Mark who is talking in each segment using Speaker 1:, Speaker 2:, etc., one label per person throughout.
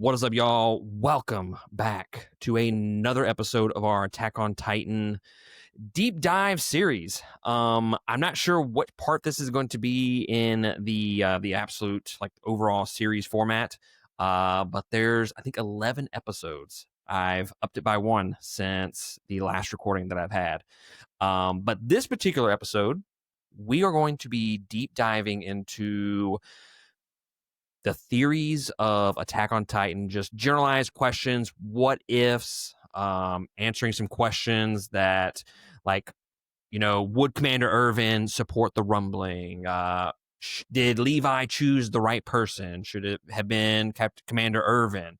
Speaker 1: What is up, y'all? Welcome back to another episode of our Attack on Titan deep dive series. I'm not sure what part this is going to be in the absolute like overall series format. But there's I think 11 episodes. I've upped it by one since the last recording that I've had. But this particular episode, we are going to be deep diving into the theories of Attack on Titan, just generalized questions, what ifs, answering some questions that, like, would Commander Erwin support the rumbling? Did Levi choose the right person? Should it have been Commander Erwin?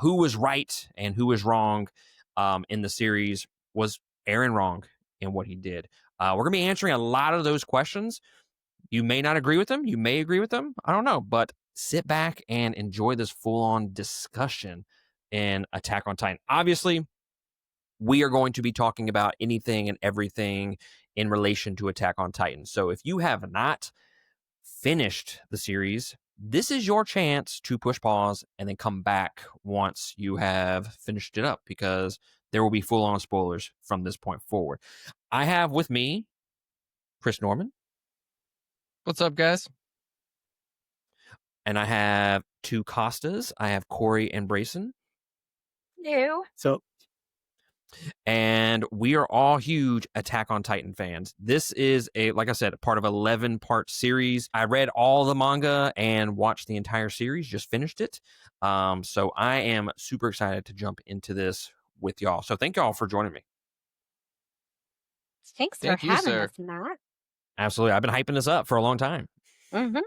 Speaker 1: Who was right and who was wrong in the series? Was Eren wrong in what he did? We're going to be answering a lot of those questions. You may not agree with them. You may agree with them. I don't know. But sit back and enjoy this full-on discussion in Attack on Titan. Obviously, we are going to be talking about anything and everything in relation to Attack on Titan. So if you have not finished the series, this is your chance to push pause and then come back once you have finished it up, because there will be full-on spoilers from this point forward. I have with me Chris Norman.
Speaker 2: What's up, guys?
Speaker 1: And I have two Costas. I have Kori and Brason.
Speaker 3: New.
Speaker 2: So,
Speaker 1: and we are all huge Attack on Titan fans. This is like I said, part of 11-part series. I read all the manga and watched the entire series, just finished it. So I am super excited to jump into this with y'all. So thank y'all for joining me.
Speaker 3: Thanks for having us, Matt.
Speaker 1: Absolutely. I've been hyping this up for a long time.
Speaker 3: Mm-hmm.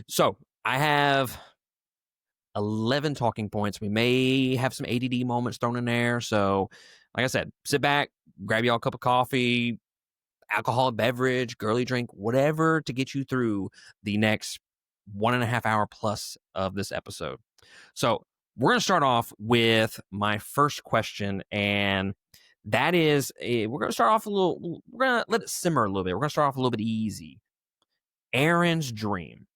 Speaker 1: So I have 11 talking points. We may have some ADD moments thrown in there. So, like I said, sit back, grab y'all a cup of coffee, alcoholic beverage, girly drink, whatever to get you through the next 1.5 hour plus of this episode. So, we're going to start off with my first question, and that is, we're going to start off we're going to let it simmer a little bit. We're going to start off a little bit easy. Eren's dream.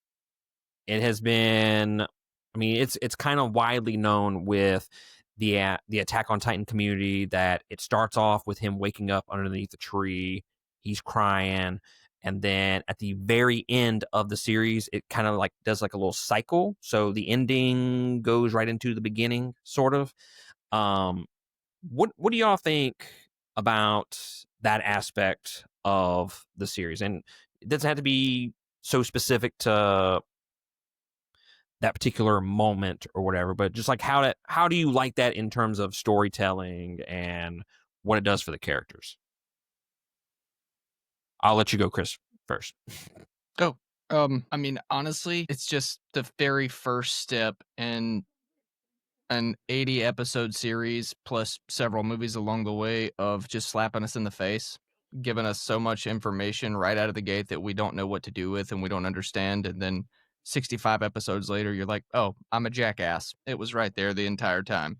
Speaker 1: It has been, I mean, it's kind of widely known with the Attack on Titan community that it starts off with him waking up underneath the tree, he's crying, and then at the very end of the series, it kind of like does like a little cycle. So the ending goes right into the beginning, sort of. What do y'all think about that aspect of the series? And it doesn't have to be so specific to that particular moment or whatever, but just like how do you like that in terms of storytelling and what it does for the characters? I'll let you go, Chris, first.
Speaker 2: Go. I mean, honestly, it's just the very first step in an 80 episode series plus several movies along the way of just slapping us in the face, giving us so much information right out of the gate that we don't know what to do with and we don't understand, and then 65 episodes later, you're like, oh, I'm a jackass. It was right there the entire time.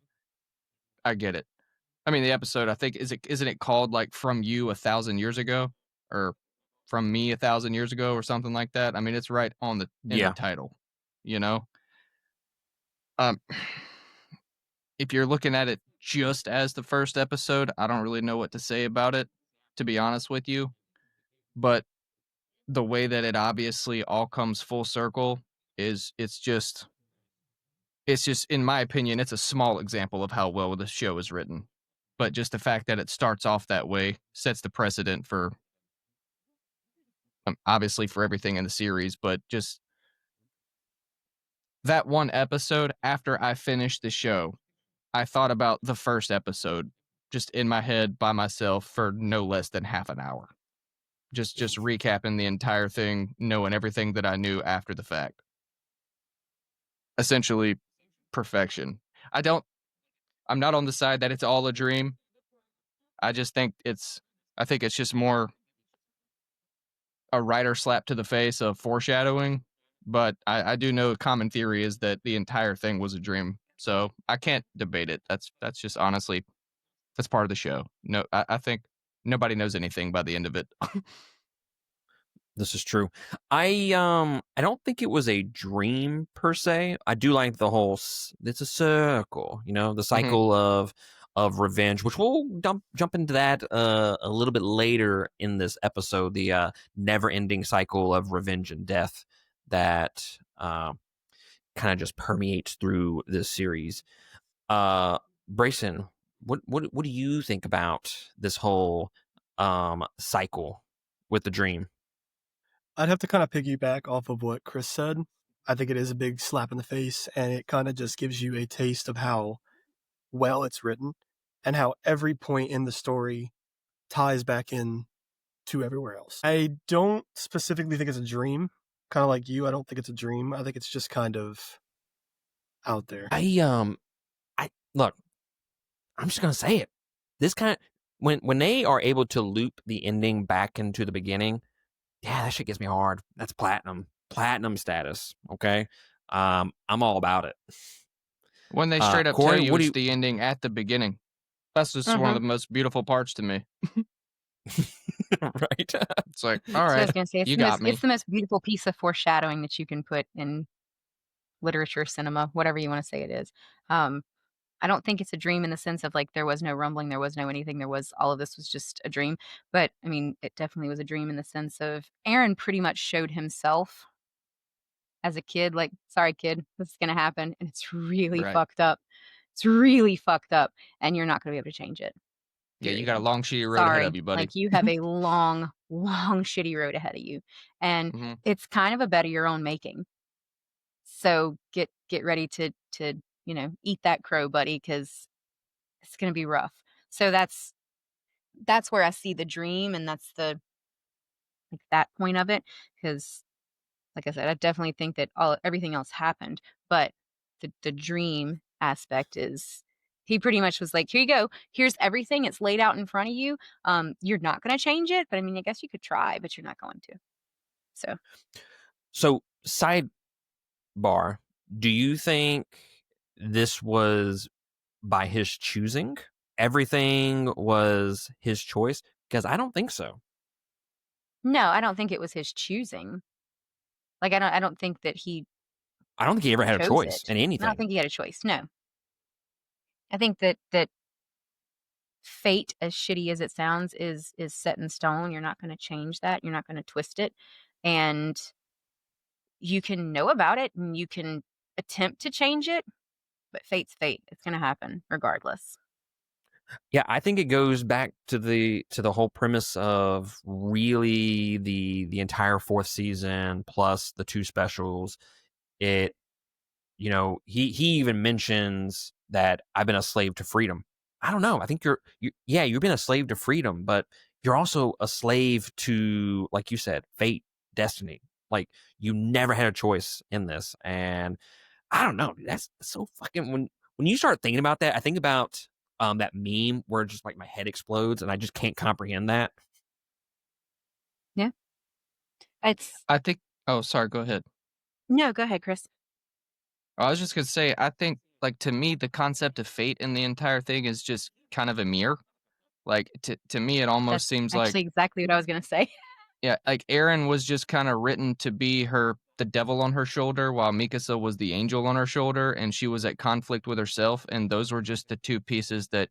Speaker 2: I get it. I mean, the episode, I think, isn't it called like From You 1,000 Years Ago? Or From Me 1,000 Years Ago or something like that? I mean, it's right on in the title, you know? If you're looking at it just as the first episode, I don't really know what to say about it, to be honest with you. But the way that it obviously all comes full circle is it's just, in my opinion, it's a small example of how well the show is written. But just the fact that it starts off that way sets the precedent for, obviously, for everything in the series. But just that one episode, after I finished the show, I thought about the first episode just in my head by myself for no less than half an hour. Just recapping the entire thing, knowing everything that I knew after the fact. Essentially, perfection. I'm not on the side that it's all a dream. I think it's just more a writer slap to the face of foreshadowing. But I do know a common theory is that the entire thing was a dream. So I can't debate it. That's just honestly, that's part of the show. No, I think nobody knows anything by the end of it.
Speaker 1: This is true. I don't think it was a dream per se. I do like the whole it's a circle, the cycle of revenge, which we'll jump into that a little bit later in this episode, the never-ending cycle of revenge and death that kind of just permeates through this series. Brason, what do you think about this whole cycle with the dream?
Speaker 4: I'd have to kind of piggyback off of what Chris said. I think it is a big slap in the face, and it kind of just gives you a taste of how well it's written and how every point in the story ties back in to everywhere else. I don't specifically think it's a dream. Kind of like you, I don't think it's a dream. I think it's just kind of out there.
Speaker 1: I look, I'm just gonna say it. This kind of when they are able to loop the ending back into the beginning, yeah, that shit gets me hard. That's platinum status. Okay, I'm all about it.
Speaker 2: When they straight up
Speaker 1: Kori,
Speaker 2: tell you it's the ending at the beginning, that's just one of the most beautiful parts to me.
Speaker 1: Right?
Speaker 2: It's like, all right,
Speaker 3: so I was gonna say,
Speaker 2: you got me.
Speaker 3: It's the most beautiful piece of foreshadowing that you can put in literature, cinema, whatever you want to say it is. I don't think it's a dream in the sense of like there was no rumbling, there was no anything, all of this was just a dream. But I mean, it definitely was a dream in the sense of Eren pretty much showed himself as a kid, like, sorry, kid, this is gonna happen, and it's really fucked up. It's really fucked up, and you're not gonna be able to change it.
Speaker 2: Yeah, you got a long shitty road ahead of you, buddy.
Speaker 3: Like you have a long, long shitty road ahead of you, and it's kind of a bed of your own making. So get ready to eat that crow, buddy, because it's gonna be rough. So that's where I see the dream, and that's the that point of it. Because, like I said, I definitely think that everything else happened, but the dream aspect is he pretty much was like, here you go, here's everything, it's laid out in front of you. You're not gonna change it, but I mean, I guess you could try, but you're not going to.
Speaker 1: So sidebar, do you think this was by his choosing? Everything was his choice? Because I don't think so.
Speaker 3: No, I don't think it was his choosing. Like, I don't think that he.
Speaker 1: I don't think he ever had a choice in anything.
Speaker 3: I don't think he had a choice. No. I think that fate, as shitty as it sounds, is set in stone. You're not going to change that. You're not going to twist it, and you can know about it and you can attempt to change it, but fate's fate. It's going to happen regardless.
Speaker 1: Yeah, I think it goes back to the whole premise of really the entire fourth season plus the two specials. It, he even mentions that I've been a slave to freedom. I don't know. I think you've been a slave to freedom, but you're also a slave to, like you said, fate, destiny. Like, you never had a choice in this. And I don't know. That's so fucking, when you start thinking about that, I think about that meme where just like my head explodes and I just can't comprehend that.
Speaker 3: Yeah.
Speaker 2: I think, oh, sorry, go ahead.
Speaker 3: No, go ahead, Chris.
Speaker 2: I was just going to say, I think, like, to me, the concept of fate in the entire thing is just kind of a mirror. Like, to me, it almost seems like...
Speaker 3: actually exactly what I was going to say.
Speaker 2: Yeah, like, Eren was just kind of written to be the devil on her shoulder, while Mikasa was the angel on her shoulder, and she was at conflict with herself, and those were just the two pieces that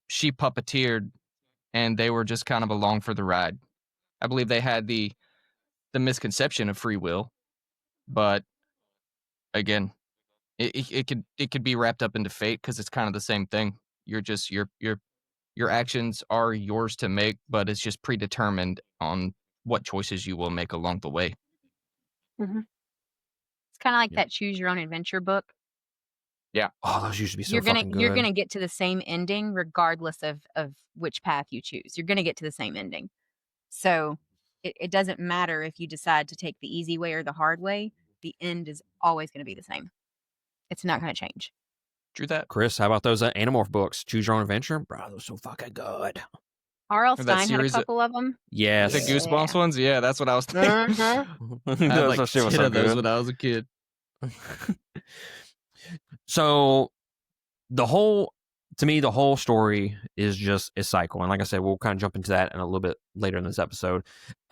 Speaker 2: she puppeteered, and they were just kind of along for the ride. I believe they had the misconception of free will, but again, it could be wrapped up into fate because it's kind of the same thing. You're just your actions are yours to make, but it's just predetermined on what choices you will make along the way.
Speaker 3: Mm-hmm. It's kind of like that choose your own adventure book.
Speaker 2: Yeah.
Speaker 1: Oh, those used to be so fucking good.
Speaker 3: You're gonna get to the same ending regardless of which path you choose. You're gonna get to the same ending. So it doesn't matter if you decide to take the easy way or the hard way. The end is always going to be the same. It's not going to change.
Speaker 2: True that.
Speaker 1: Chris, how about those Animorph books? Choose Your Own Adventure? Bro, those are so fucking good.
Speaker 3: R.L. Stein had a couple of them.
Speaker 1: Yes.
Speaker 2: The Goosebumps ones? Yeah, that's what I was thinking. I had like 10 of those when I was a kid.
Speaker 1: So the whole to me, the whole story is just a cycle. And like I said, we'll kind of jump into that in a little bit later in this episode.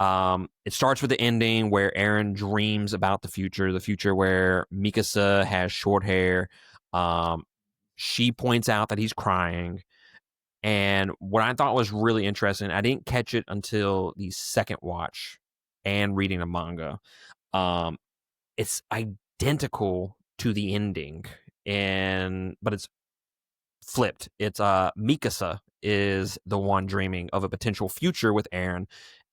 Speaker 1: It starts with the ending where Eren dreams about the future where Mikasa has short hair. She points out that he's crying. And what I thought was really interesting, I didn't catch it until the second watch and reading the manga. It's identical to the ending, but it's flipped. It's Mikasa is the one dreaming of a potential future with Eren,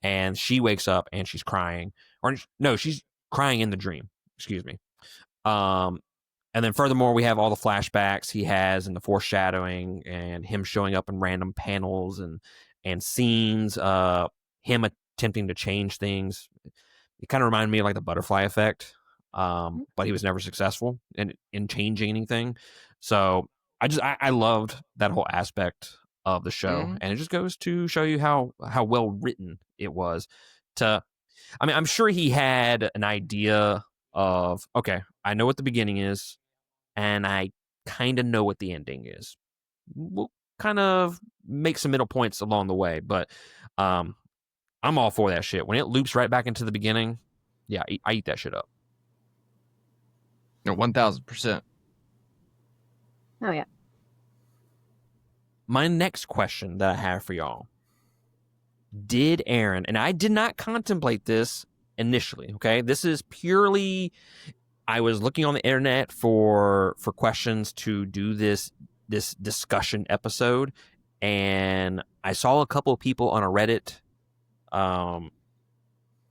Speaker 1: and she wakes up and she's crying. Or no, she's crying in the dream. Excuse me. And then furthermore, we have all the flashbacks he has and the foreshadowing and him showing up in random panels and scenes, him attempting to change things. It kind of reminded me of like the butterfly effect, but he was never successful in changing anything. So I loved that whole aspect of the show, and it just goes to show you how well written it was. I'm sure he had an idea of, okay, I know what the beginning is, and I kind of know what the ending is. We'll kind of make some middle points along the way, but I'm all for that shit. When it loops right back into the beginning, yeah, I eat that shit up.
Speaker 2: No, 1000%.
Speaker 3: Oh yeah.
Speaker 1: My next question that I have for y'all: did Eren, and I did not contemplate this initially, okay? This is purely, I was looking on the internet for questions to do this discussion episode, and I saw a couple of people on a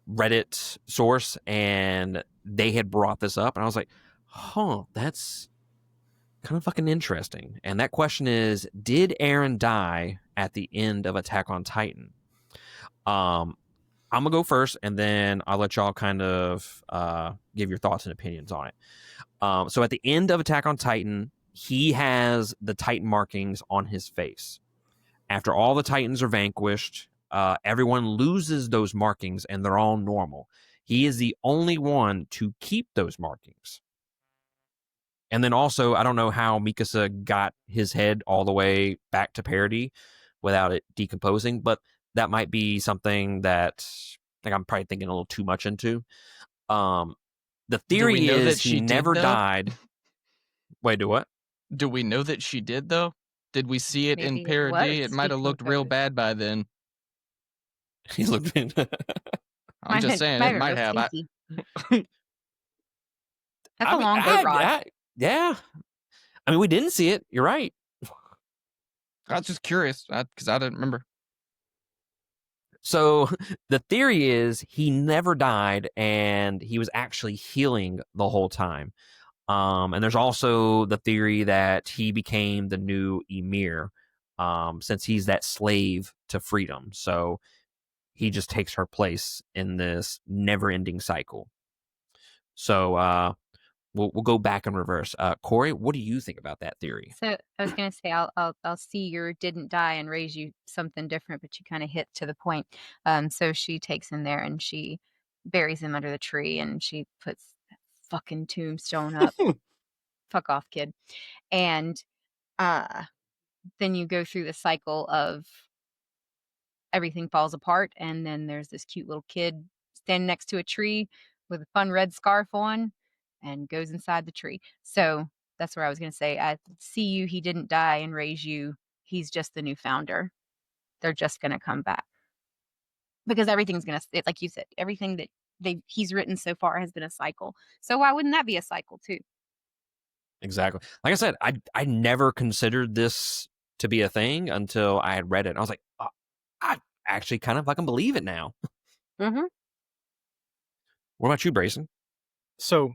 Speaker 1: Reddit source, and they had brought this up, and I was like, huh, that's kind of fucking interesting. And that question is, did Eren die at the end of Attack on Titan? I'm gonna go first, and then I'll let y'all kind of give your thoughts and opinions on it. So at the end of Attack on Titan, he has the Titan markings on his face. After all the Titans are vanquished, everyone loses those markings, and they're all normal. He is the only one to keep those markings. And then also, I don't know how Mikasa got his head all the way back to parity without it decomposing, but that might be something that I'm probably thinking a little too much into. The theory is that she never died. Wait, do what?
Speaker 2: Do we know that she did, though? Did we see it in parody? It might have looked real bad by then.
Speaker 1: He looked in.
Speaker 2: I'm just saying, it might have.
Speaker 3: That's a long boat ride.
Speaker 1: Yeah. I mean, we didn't see it. You're right.
Speaker 2: I was just curious because I didn't remember.
Speaker 1: So the theory is he never died and he was actually healing the whole time. And there's also the theory that he became the new Emir, since he's that slave to freedom. So he just takes her place in this never-ending cycle. So we'll go back in reverse. Kori, what do you think about that theory?
Speaker 3: So I was gonna say I'll see your didn't die and raise you something different, but you kind of hit to the point. So she takes him there and she buries him under the tree and she puts that fucking tombstone up. Fuck off, kid. And then you go through the cycle of everything falls apart, and then there's this cute little kid standing next to a tree with a fun red scarf on and goes inside the tree. So that's where I was going to say, I see you, he didn't die and raise you. He's just the new founder. They're just going to come back. Because everything's going to, like you said, everything that he's written so far has been a cycle. So why wouldn't that be a cycle too?
Speaker 1: Exactly. Like I said, I never considered this to be a thing until I had read it. And I was like, oh, I actually kind of fucking believe it now.
Speaker 3: Mm-hmm.
Speaker 1: What about you, Brason?
Speaker 4: So,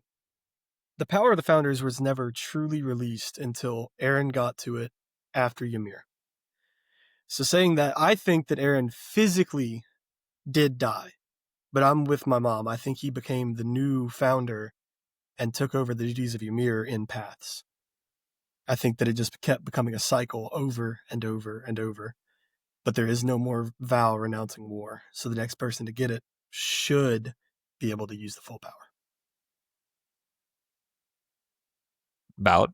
Speaker 4: the power of the Founders was never truly released until Eren got to it after Ymir. So saying that, I think that Eren physically did die, but I'm with my mom. I think he became the new founder and took over the duties of Ymir in paths. I think that it just kept becoming a cycle over and over and over. But there is no more Val renouncing war, so the next person to get it should be able to use the full power.
Speaker 1: Valid.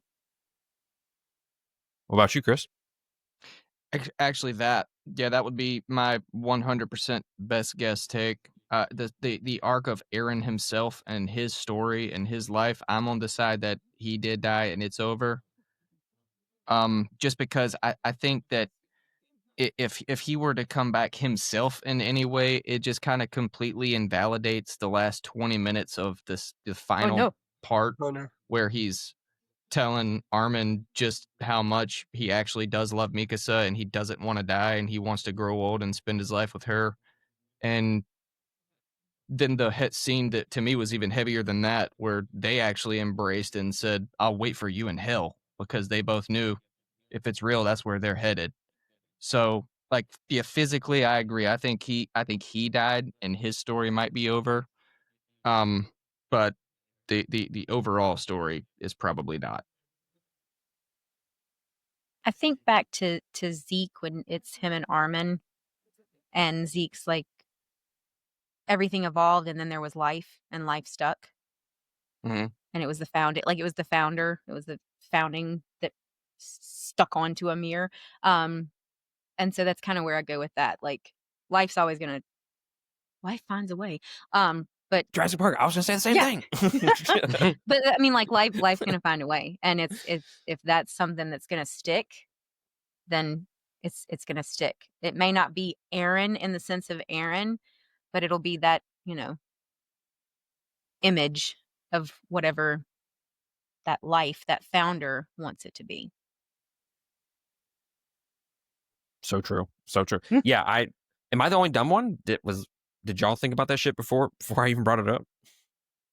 Speaker 1: What about you, Chris?
Speaker 2: Actually, that would be my 100% best guess take. The arc of Eren himself and his story and his life. I'm on the side that he did die and it's over. Just because I think that if he were to come back himself in any way, it just kind of completely invalidates the last 20 minutes of the final part where he's telling Armin just how much he actually does love Mikasa and he doesn't want to die and he wants to grow old and spend his life with her. And then the hit scene that to me was even heavier than that, where they actually embraced and said, "I'll wait for you in hell," because they both knew if it's real, that's where they're headed. So, like, yeah, physically, I agree. I think he died, and his story might be over. But the overall story is probably not.
Speaker 3: I think back to Zeke when it's him and Armin, and Zeke's like, everything evolved, and then there was life, and life stuck.
Speaker 2: Mm-hmm.
Speaker 3: And it was the founder. It was the founding that stuck onto a mirror. And so that's kind of where I go with that. Like, life finds a way. But
Speaker 1: Jurassic Park, I was gonna say the same thing.
Speaker 3: But I mean, like, life's gonna find a way, and if that's something that's gonna stick, then it's gonna stick. It may not be Eren in the sense of Eren, but it'll be that, image of whatever that life, that founder wants it to be.
Speaker 1: So true. Yeah, am I the only dumb one? Did y'all think about that shit before I even brought it up?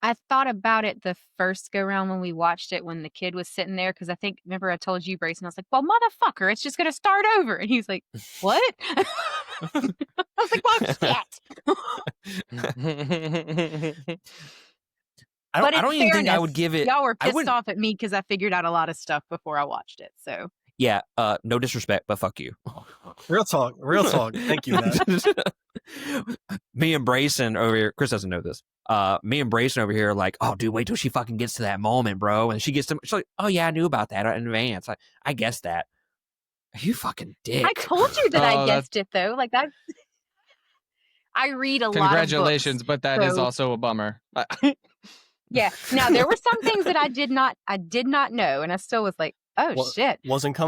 Speaker 3: I thought about it the first go round when we watched it, when the kid was sitting there, because remember I told you, Brason, I was like, well, motherfucker, it's just going to start over. And he was like, what? I was like, well, shit.
Speaker 1: I don't even think I would give it.
Speaker 3: Y'all were pissed off at me because I figured out a lot of stuff before I watched it. So
Speaker 1: yeah, no disrespect, but fuck you.
Speaker 4: Real talk. Thank you, Matt.
Speaker 1: Me and Brason over here. Chris doesn't know this. Me and Brason over here are like, oh, dude, wait till she fucking gets to that moment, bro. And she's like, oh yeah, I knew about that in advance. I guessed that. You fucking dick.
Speaker 3: I told you that I guessed it though. Like that. I read a lot of books.
Speaker 2: Congratulations, but that is also a bummer.
Speaker 3: Yeah. Now there were some things that I did not know, and I still was like, oh shit.
Speaker 4: Wasn't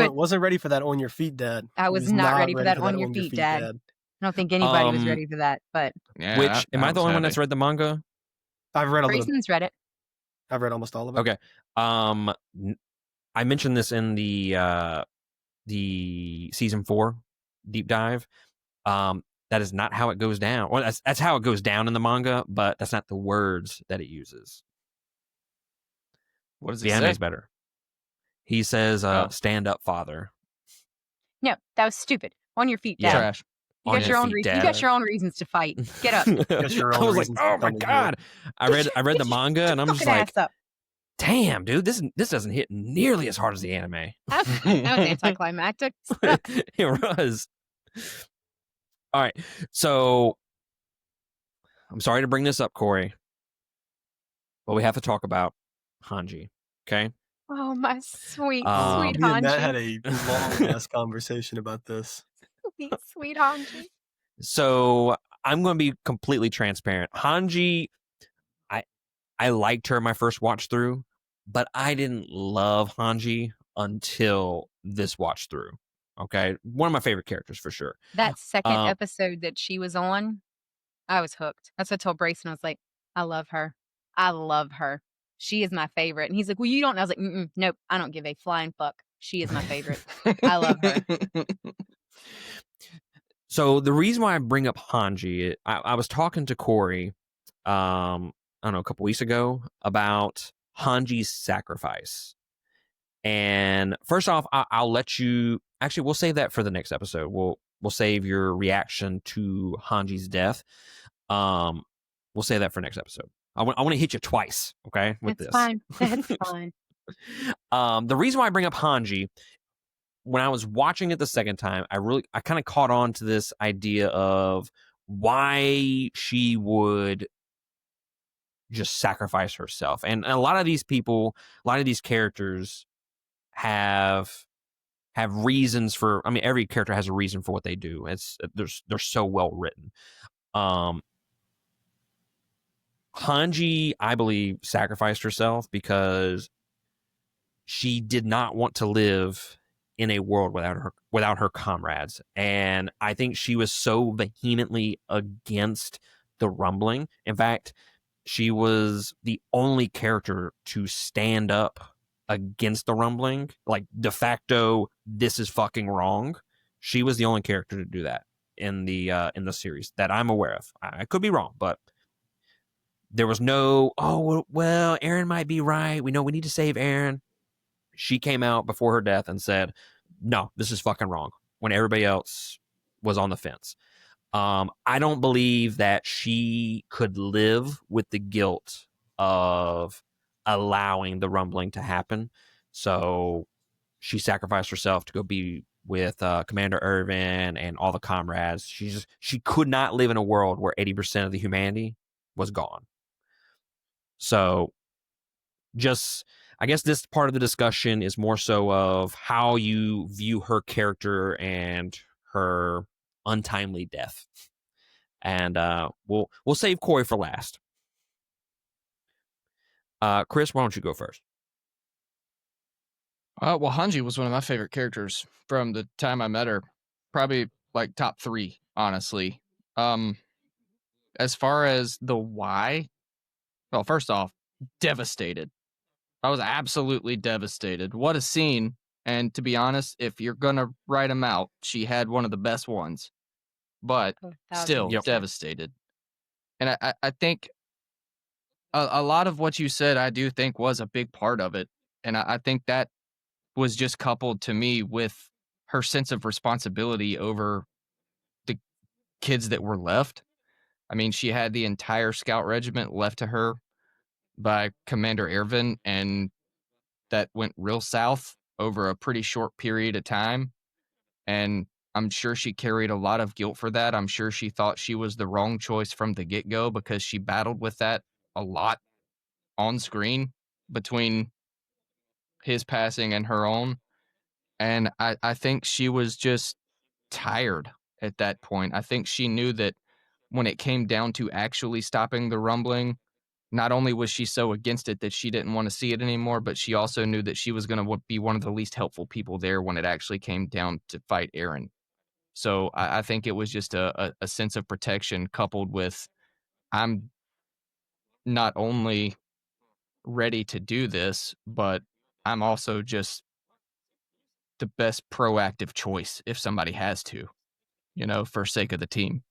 Speaker 4: ready for that on your feet, Dad.
Speaker 3: I was not ready for that on your feet, Dad. I don't think anybody was ready for that, but
Speaker 1: yeah, am I the only one that's read the manga?
Speaker 4: I've read a little.
Speaker 3: Brason's read it.
Speaker 4: I've read almost all of it.
Speaker 1: Okay. I mentioned this in the season 4 deep dive. That is not how it goes down. Well, that's how it goes down in the manga, but that's not the words that it uses.
Speaker 2: What does it
Speaker 1: the
Speaker 2: say?
Speaker 1: anime's better. He says, "Stand up, father."
Speaker 3: No, that was stupid. On your feet, Dad.
Speaker 2: Trash.
Speaker 3: You got your own reasons. You got your own reasons to fight. Get up.
Speaker 1: I was like, oh my god! I read the manga, and I'm just like, damn, dude, this doesn't hit nearly as hard as the anime.
Speaker 3: That was anticlimactic.
Speaker 1: It was. All right, so I'm sorry to bring this up, Kori, but we have to talk about Hange. Okay.
Speaker 3: Oh, my sweet
Speaker 4: me
Speaker 3: Hange.
Speaker 4: and Matt had a long ass conversation about this.
Speaker 3: Sweet Hange.
Speaker 1: So I'm going to be completely transparent. Hange, I liked her my first watch through, but I didn't love Hange until this watch through. Okay, one of my favorite characters for sure.
Speaker 3: That second episode that she was on, I was hooked. That's what I told Brason. I was like, I love her. She is my favorite. And he's like, well, you don't know. I was like, nope, I don't give a flying fuck. She is my favorite. I love her.
Speaker 1: So the reason why I bring up Hange, I was talking to Kori, I don't know, a couple weeks ago about Hange's sacrifice. And first off, I'll let you. Actually, we'll save that for the next episode. We'll save your reaction to Hange's death. We'll save that for next episode. I want to hit you twice, okay? With
Speaker 3: That's
Speaker 1: this,
Speaker 3: fine. That's fine.
Speaker 1: The reason why I bring up Hange, when I was watching it the second time, I kind of caught on to this idea of why she would just sacrifice herself. And a lot of these people, a lot of these characters have have reasons for. I mean, every character has a reason for what they do. They're so well written. Hange, I believe, sacrificed herself because she did not want to live in a world without her comrades. And I think she was so vehemently against the rumbling. In fact, she was the only character to stand up against the rumbling, like de facto, this is fucking wrong. She was the only character to do that in the series that I'm aware of. I could be wrong, but there was no, oh well, Eren might be right. We know we need to save Eren. She came out before her death and said, no, this is fucking wrong, when everybody else was on the fence. I don't believe that she could live with the guilt of allowing the rumbling to happen. So she sacrificed herself to go be with Commander Erwin and all the comrades. She could not live in a world where 80% of the humanity was gone. So just, I guess this part of the discussion is more so of how you view her character and her untimely death. And we'll save Kori for last. Chris, why don't you go first?
Speaker 2: Well, Hanji was one of my favorite characters from the time I met her. Probably like top 3, honestly. As far as the why, well, first off, devastated. I was absolutely devastated. What a scene. And to be honest, if you're going to write them out, she had one of the best ones. But still devastated. And I think a lot of what you said, I do think was a big part of it. And I think that was just coupled to me with her sense of responsibility over the kids that were left. I mean, she had the entire scout regiment left to her by Commander Erwin, and that went real south over a pretty short period of time. And I'm sure she carried a lot of guilt for that. I'm sure she thought she was the wrong choice from the get-go because she battled with that a lot on screen between his passing and her own. And I think she was just tired at that point. I think she knew that when it came down to actually stopping the rumbling, not only was she so against it that she didn't want to see it anymore, but she also knew that she was going to be one of the least helpful people there when it actually came down to fight Eren. So I think it was just a sense of protection coupled with, I'm not only ready to do this, but I'm also just the best proactive choice if somebody has to, for sake of the team.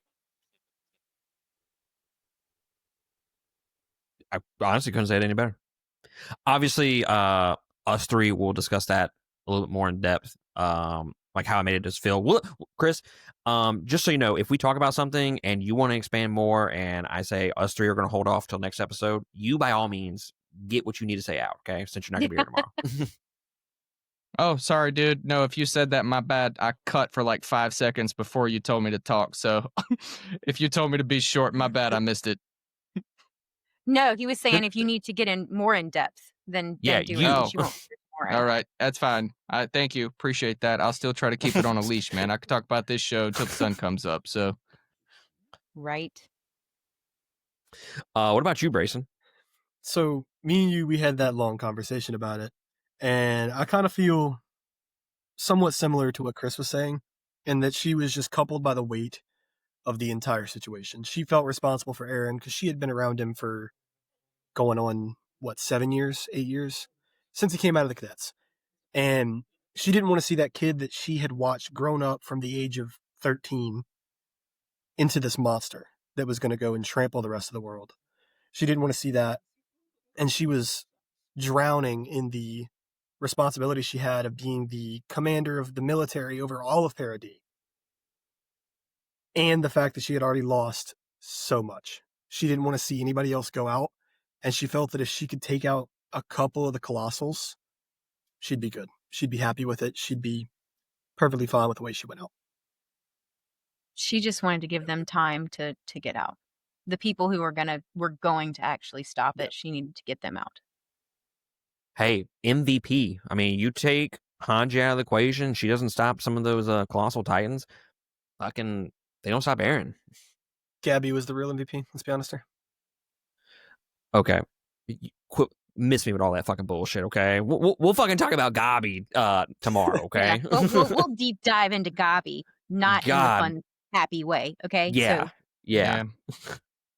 Speaker 1: I honestly couldn't say it any better. Obviously, us three will discuss that a little bit more in depth, like how it made us feel. Chris, just so you know, if we talk about something and you want to expand more, and I say us three are going to hold off till next episode, you by all means get what you need to say out, okay? Since you're not going to be here tomorrow.
Speaker 2: Oh, sorry, dude. No, if you said that, my bad. I cut for like 5 seconds before you told me to talk. So if you told me to be short, my bad. I missed it.
Speaker 3: No, he was saying if you need to get in more in depth, then do it.
Speaker 2: Oh. All right. That's fine. Thank you. Appreciate that. I'll still try to keep it on a leash, man. I could talk about this show till the sun comes up. So.
Speaker 3: Right.
Speaker 1: What about you, Brason?
Speaker 4: So me and you, we had that long conversation about it. And I kind of feel somewhat similar to what Chris was saying, in that she was just coupled by the weight of the entire situation. She felt responsible for Eren because she had been around him for going on, 7 years, 8 years, since he came out of the cadets. And she didn't want to see that kid that she had watched grown up from the age of 13 into this monster that was going to go and trample the rest of the world. She didn't want to see that. And she was drowning in the responsibility she had of being the commander of the military over all of Paradis. And the fact that she had already lost so much. She didn't want to see anybody else go out. And she felt that if she could take out a couple of the Colossals, she'd be good. She'd be happy with it. She'd be perfectly fine with the way she went out.
Speaker 3: She just wanted to give them time to get out. The people who were going to actually stop it, she needed to get them out.
Speaker 1: Hey, MVP. I mean, you take Hange out of the equation, she doesn't stop some of those colossal titans. Fucking, they don't stop Eren.
Speaker 4: Gabi was the real MVP. Let's be honest here.
Speaker 1: Okay, quit miss me with all that fucking bullshit. Okay, we'll fucking talk about Gabi tomorrow. Okay,
Speaker 3: yeah, we'll deep dive into Gabi, not in the fun, happy way. Okay,
Speaker 1: yeah.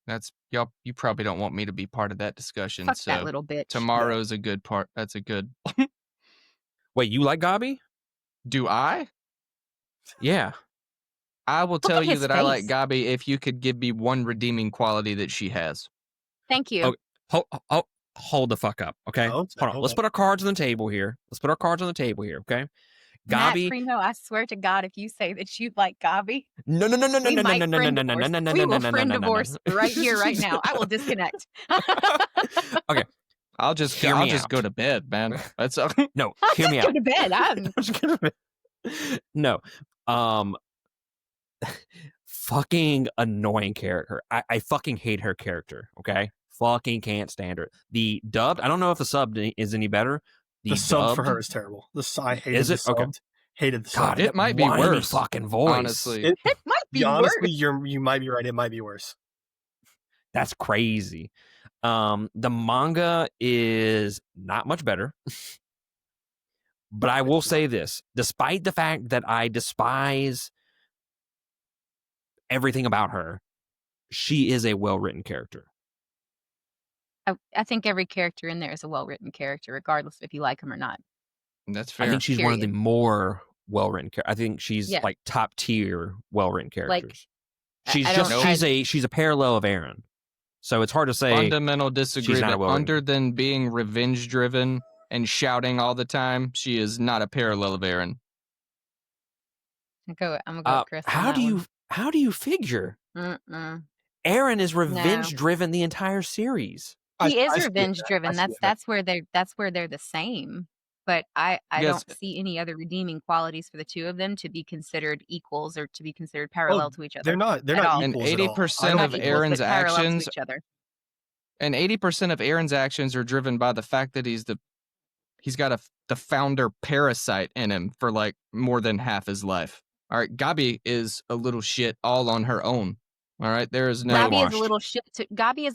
Speaker 2: That's y'all. You probably don't want me to be part of that discussion.
Speaker 3: Fuck
Speaker 2: so
Speaker 3: that little bitch.
Speaker 2: Tomorrow's a good part. That's a good.
Speaker 1: Wait, you like Gabi?
Speaker 2: Do I?
Speaker 1: Yeah.
Speaker 2: I will tell you that
Speaker 3: face.
Speaker 2: I like Gabi if you could give me one redeeming quality that she has.
Speaker 3: Thank you.
Speaker 1: Okay. Hold the fuck up, okay? Hold on. Let's put our cards on the table here. Okay? Gabi.
Speaker 3: Matt Primo, I swear to God, if you say that you like Gabi,
Speaker 1: no,
Speaker 3: we will friend divorce right here, right now. I will disconnect.
Speaker 2: Okay. I'll just go to bed, man. That's
Speaker 1: no. Hear me out.
Speaker 3: Go to bed.
Speaker 1: No. Fucking annoying character. I fucking hate her character. Okay. Fucking can't stand her. The dubbed. I don't know if the sub is any better.
Speaker 4: The sub for her is terrible. I hated
Speaker 1: is it?
Speaker 4: The subbed.
Speaker 1: Okay.
Speaker 4: Hated the sub.
Speaker 2: God, it might be worse.
Speaker 1: Fucking voice.
Speaker 2: Honestly,
Speaker 3: it might be
Speaker 4: honestly,
Speaker 3: worse.
Speaker 4: You might be right. It might be worse.
Speaker 1: That's crazy. The manga is not much better. But I will say this, despite the fact that I despise everything about her, she is a well-written character.
Speaker 3: I think every character in there is a well-written character, regardless if you like them or not.
Speaker 2: That's fair.
Speaker 1: I think she's one of the more well-written characters. I think she's like top tier well-written characters. Like, she's a parallel of Eren. So it's hard to say.
Speaker 2: Fundamental disagreement. Other than being revenge-driven and shouting all the time, she is not a parallel of Eren.
Speaker 3: I'm gonna go with Chris.
Speaker 1: How do you figure? Eren is revenge-driven the entire series.
Speaker 3: He is revenge-driven. That's where they're the same. But I don't see any other redeeming qualities for the two of them to be considered equals or to be considered parallel to each other.
Speaker 4: They're not equals.
Speaker 2: And 80% of Eren's actions and 80% of Eren's actions are driven by the fact that he's got the founder parasite in him for like more than half his life. All right, Gabi is a little shit all on her own. All right, there is no.
Speaker 3: Gabi is a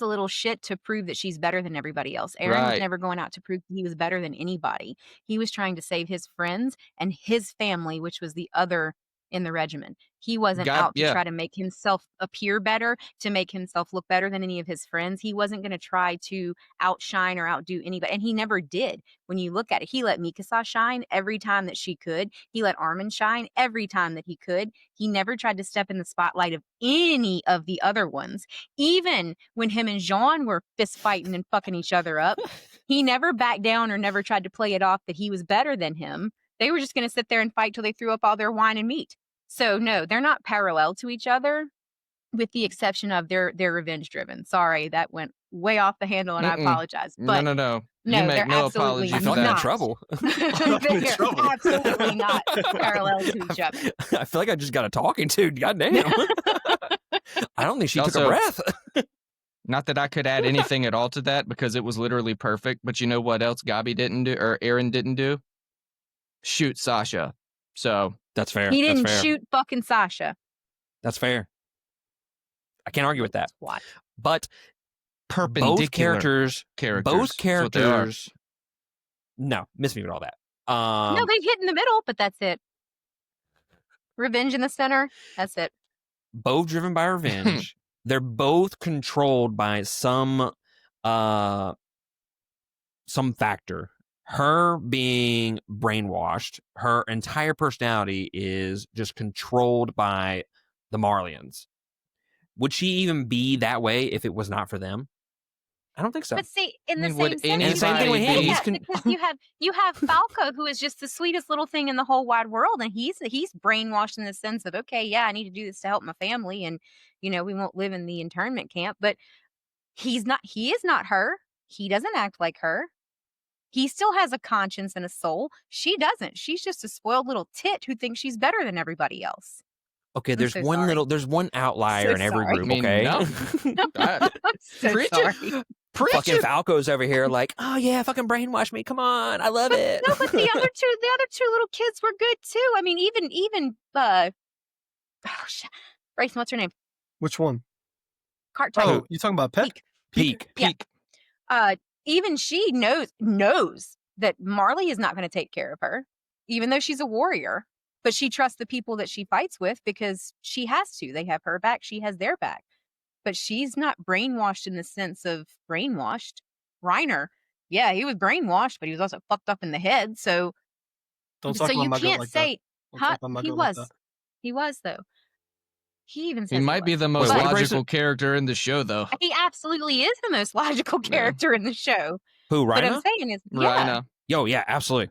Speaker 3: little shit to prove that she's better than everybody else. Eren was never going out to prove he was better than anybody. He was trying to save his friends and his family, which was the other in the regiment. He wasn't out to try to make himself appear better, to make himself look better than any of his friends. He wasn't going to try to outshine or outdo anybody. And he never did. When you look at it, he let Mikasa shine every time that she could. He let Armin shine every time that he could. He never tried to step in the spotlight of any of the other ones. Even when him and Jean were fist fighting and fucking each other up, he never backed down or never tried to play it off that he was better than him. They were just going to sit there and fight till they threw up all their wine and meat. So no, they're not parallel to each other, with the exception of they're revenge driven. Sorry, that went way off the handle, and I apologize. But
Speaker 2: no. You make no apology for that.
Speaker 1: I'm in trouble.
Speaker 3: They're absolutely not parallel to each other.
Speaker 1: I feel like I just got a talking to. Goddamn. I don't think she took a breath.
Speaker 2: Not that I could add anything at all to that because it was literally perfect. But you know what else Gabi didn't do, or Eren didn't do? Shoot Sasha. So
Speaker 1: that's fair.
Speaker 3: He didn't shoot fucking Sasha.
Speaker 1: That's fair. I can't argue with that.
Speaker 3: What?
Speaker 1: But
Speaker 2: perpendicular
Speaker 1: both characters. No, miss me with all that.
Speaker 3: No, they hit in the middle, but that's it. Revenge in the center. That's it.
Speaker 1: Both driven by revenge. They're both controlled by some factor. Her being brainwashed, her entire personality is just controlled by the Marlians. Would she even be that way if it was not for them? I don't think so.
Speaker 3: But see, in the same thing with him, because you have Falco, who is just the sweetest little thing in the whole wide world, and he's brainwashed in the sense of, okay, yeah, I need to do this to help my family, and we won't live in the internment camp. But he is not her. He doesn't act like her. He still has a conscience and a soul. She doesn't. She's just a spoiled little tit who thinks she's better than everybody else.
Speaker 1: Okay, there's one outlier in every group. Okay,
Speaker 3: I'm so sorry.
Speaker 1: fucking Falco's over here like, oh yeah, fucking brainwash me. Come on, I love it.
Speaker 3: No, but the other two little kids were good too. I mean, even Brason, what's her name?
Speaker 4: Which one?
Speaker 3: Cart
Speaker 4: Oh, you talking about Peck?
Speaker 1: Peak.
Speaker 3: Even she knows that Marley is not going to take care of her, even though she's a warrior. But she trusts the people that she fights with because she has to. They have her back. She has their back. But she's not brainwashed in the sense of brainwashed. Reiner, yeah, he was brainwashed, but he was also fucked up in the head. So you can't say, he was. He was, though. He even says
Speaker 2: he might be the most logical character in the show, though.
Speaker 3: He absolutely is the most logical character in the show.
Speaker 1: Who, Reiner?
Speaker 3: What I'm saying is, yeah.
Speaker 1: Yo, yeah, absolutely.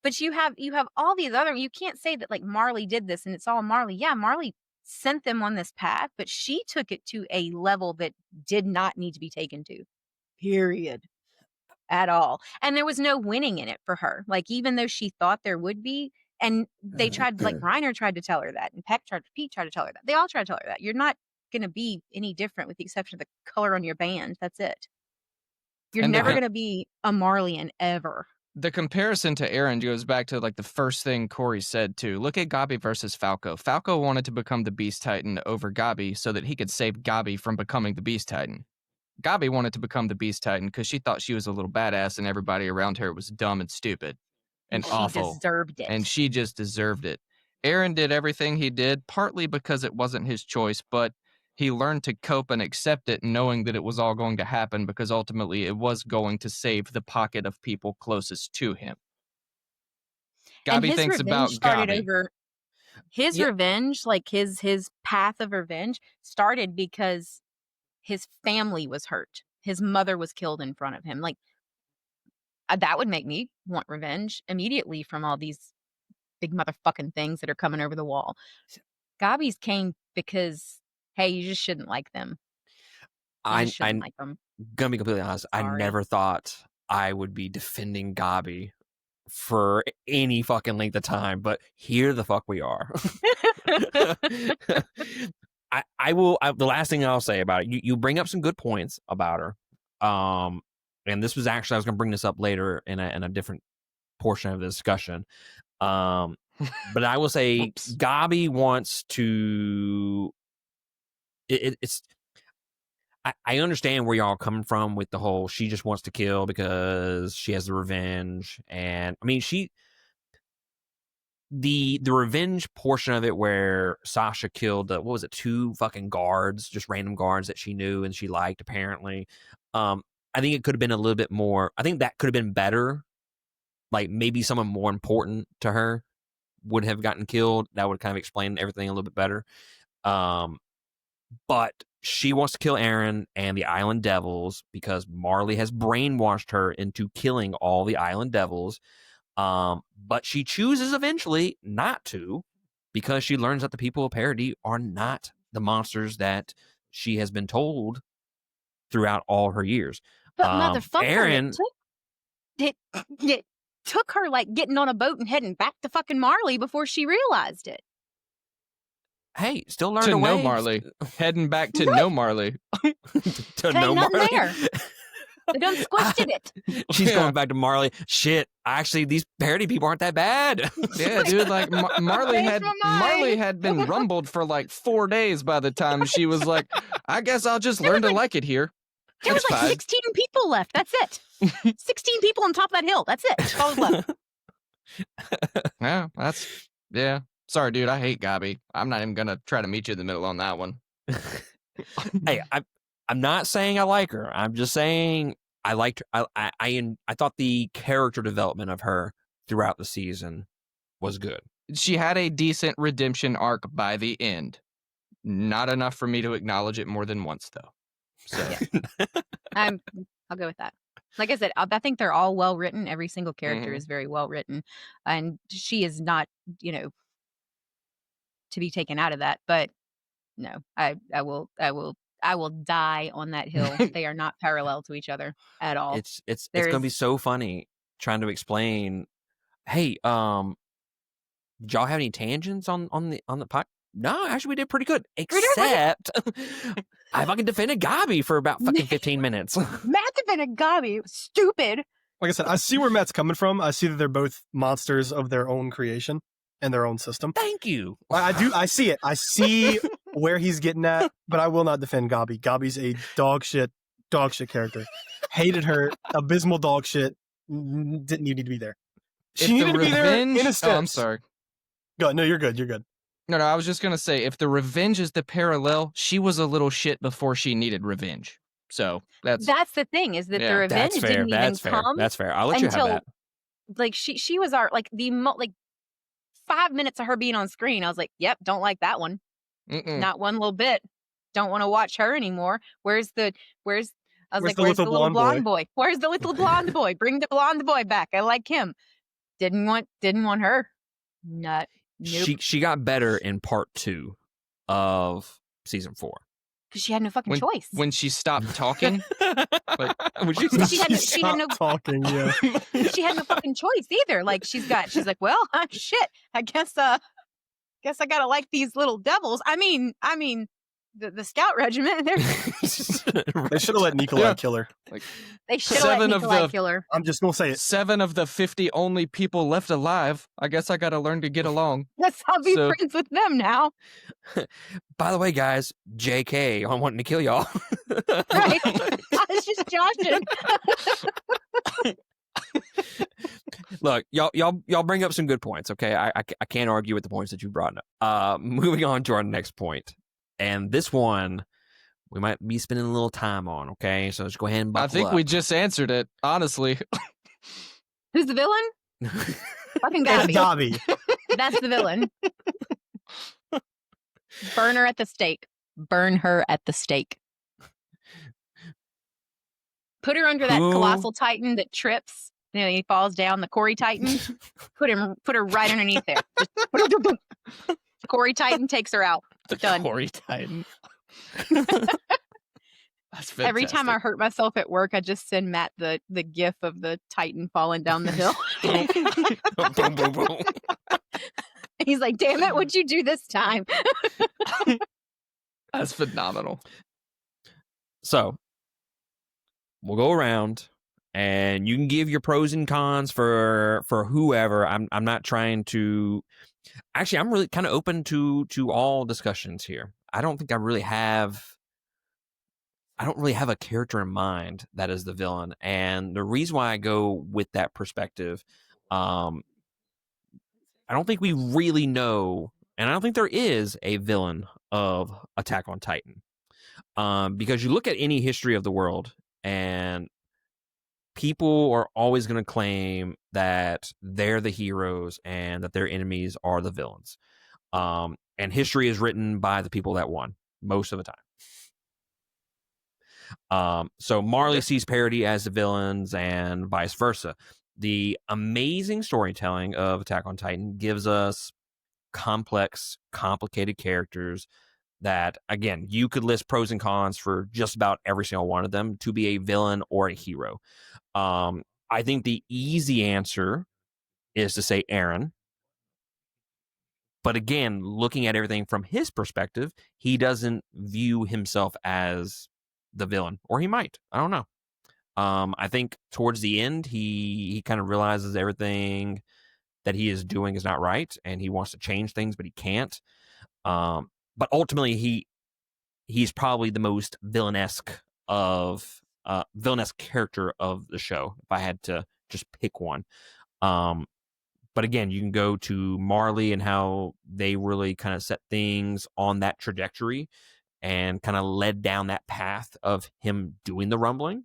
Speaker 3: But you have all these other. You can't say that like Marley did this and it's all Marley. Yeah, Marley sent them on this path, but she took it to a level that did not need to be taken to. Period. At all. And there was no winning in it for her. Like even though she thought there would be, and they tried, like Reiner tried to tell her that, and Pete tried to tell her that. They all tried to tell her that. You're not going to be any different with the exception of the color on your band. That's it. You're never going to be a Marleyan ever.
Speaker 2: The comparison to Eren goes back to like the first thing Kori said too. Look at Gabi versus Falco. Falco wanted to become the Beast Titan over Gabi so that he could save Gabi from becoming the Beast Titan. Gabi wanted to become the Beast Titan because she thought she was a little badass and everybody around her was dumb and stupid and awful.
Speaker 3: She deserved it.
Speaker 2: And she just deserved it. Eren did everything he did partly because it wasn't his choice, but he learned to cope and accept it, knowing that it was all going to happen because ultimately it was going to save the pocket of people closest to him. Gabi thinks about Gabi.
Speaker 3: His revenge, like his path of revenge, started because his family was hurt. His mother was killed in front of him. Like that would make me want revenge immediately from all these big motherfucking things that are coming over the wall. Gabi's came because, hey, you just shouldn't like them.
Speaker 1: I'm
Speaker 3: like them.
Speaker 1: Gonna be completely honest. Sorry. I never thought I would be defending Gabi for any fucking length of time, but here the fuck we are. I will. The last thing I'll say about it, you bring up some good points about her. And this was actually, I was going to bring this up later in a different portion of the discussion. But I will say Gabi wants to. I understand where y'all are coming from with the whole she just wants to kill because she has the revenge, and I mean the revenge portion of it where Sasha killed what was it, 2 fucking guards, just random guards that she knew and she liked apparently. I think it could have been a little bit more. I think that could have been better. Like maybe someone more important to her would have gotten killed. That would kind of explain everything a little bit better. But she wants to kill Eren and the Island Devils because Marley has brainwashed her into killing all the Island Devils. But she chooses eventually not to because she learns that the people of Paradis are not the monsters that she has been told throughout all her years.
Speaker 3: But motherfucker, Eren, it took her like getting on a boat and heading back to fucking Marley before she realized it.
Speaker 1: Hey, still learned to
Speaker 2: know Marley. Heading back to know Marley.
Speaker 1: To know Marley.
Speaker 3: There. They done squished it.
Speaker 1: She's going back to Marley. Shit, actually, these parody people aren't that bad.
Speaker 2: Yeah, dude, like Marley had been rumbled for like 4 days by the time she was like, I guess I'll just learn to like it here.
Speaker 3: There was like 16 people left. That's it. 16 people on top of that hill. That's it. That's all left.
Speaker 2: Yeah. Sorry, dude. I hate Gabi. I'm not even gonna try to meet you in the middle on that one.
Speaker 1: Hey, I'm not saying I like her. I'm just saying I liked her. I thought the character development of her throughout the season was good.
Speaker 2: She had a decent redemption arc by the end. Not enough for me to acknowledge it more than once, though. So
Speaker 3: I'll go with that. Like I said, I think they're all well written. Every single character is very well written, and she is not, to be taken out of that. But no, I will die on that hill. They are not parallel to each other at all.
Speaker 1: It's going to be so funny trying to explain. Hey, did y'all have any tangents on the podcast? No, actually, we did pretty good. Except I fucking defended Gabi for about fucking 15 minutes.
Speaker 3: Matt defended Gabi. It was stupid.
Speaker 4: Like I said, I see where Matt's coming from. I see that they're both monsters of their own creation and their own system.
Speaker 1: Thank you.
Speaker 4: I do. I see it. I see where he's getting at, but I will not defend Gabi. Gabi's a dog shit character. Hated her. Abysmal dog shit. Didn't need to be there. She needed to be there in a sense.
Speaker 2: Oh, I'm sorry.
Speaker 4: Go. No, you're good. You're good.
Speaker 2: No, I was just going to say, if the revenge is the parallel, she was a little shit before she needed revenge. So that's
Speaker 3: the thing, is that the revenge didn't even come.
Speaker 1: That's fair. I'll let you have that.
Speaker 3: Like she was our, like, 5 minutes of her being on screen. I was like, yep, don't like that one. Not one little bit. Don't want to watch her anymore. Where's the little blonde boy? Where's the little blonde boy? Bring the blonde boy back. I like him. Didn't want her. Nope.
Speaker 1: She got better in part 2 of season 4.
Speaker 3: Because she had no fucking choice.
Speaker 2: When she stopped talking?
Speaker 3: She had no
Speaker 4: talking, yeah.
Speaker 3: She had no fucking choice either. Like, she's like, well, shit. I guess I gotta like these little devils. I mean, the scout regiment.
Speaker 4: They should have let Nikolai kill her.
Speaker 2: Like,
Speaker 3: they should have let Nikolai kill her.
Speaker 4: I'm just gonna say it.
Speaker 2: 7 of the 50 only people left alive. I guess I gotta learn to get along.
Speaker 3: Guess I'll be friends with them now.
Speaker 1: By the way, guys, JK, I'm wanting to kill y'all.
Speaker 3: Right? I was just joshing.
Speaker 1: Look, y'all bring up some good points. Okay, I can't argue with the points that you brought up. Moving on to our next point, and this one we might be spending a little time on. Okay, so let's go ahead and buckle
Speaker 2: I think
Speaker 1: up.
Speaker 2: we just answered it. Honestly,
Speaker 3: who's the villain? Fucking Gabi. That's the villain. Burn her at the stake. Burn her at the stake. Put her under that colossal titan that trips. You know, he falls down, the Kori Titan. Put her right underneath there. Kori Titan takes her out. Done.
Speaker 2: Kori Titan. That's fantastic.
Speaker 3: Every time I hurt myself at work, I just send Matt the gif of the Titan falling down the hill.
Speaker 1: Boom, boom, boom.
Speaker 3: He's like, damn it, what'd you do this time?
Speaker 2: That's phenomenal.
Speaker 1: So, we'll go around, and you can give your pros and cons for whoever. I'm not trying to. Actually, I'm really kind of open to all discussions here. I don't really have a character in mind that is the villain, and the reason why I go with that perspective, I don't think we really know, and I don't think there is a villain of Attack on Titan, because you look at any history of the world, and people are always going to claim that they're the heroes and that their enemies are the villains. And history is written by the people that won most of the time. So Marley sees parody as the villains and vice versa. The amazing storytelling of Attack on Titan gives us complex, complicated characters that, again, you could list pros and cons for just about every single one of them to be a villain or a hero. I think the easy answer is to say Eren. But again, looking at everything from his perspective, he doesn't view himself as the villain, or he might. I don't know. I think towards the end, he kind of realizes everything that he is doing is not right, and he wants to change things, but he can't. But ultimately, he's probably the most villainous character of the show, if I had to just pick one. But again, you can go to Marley and how they really kind of set things on that trajectory and kind of led down that path of him doing the rumbling.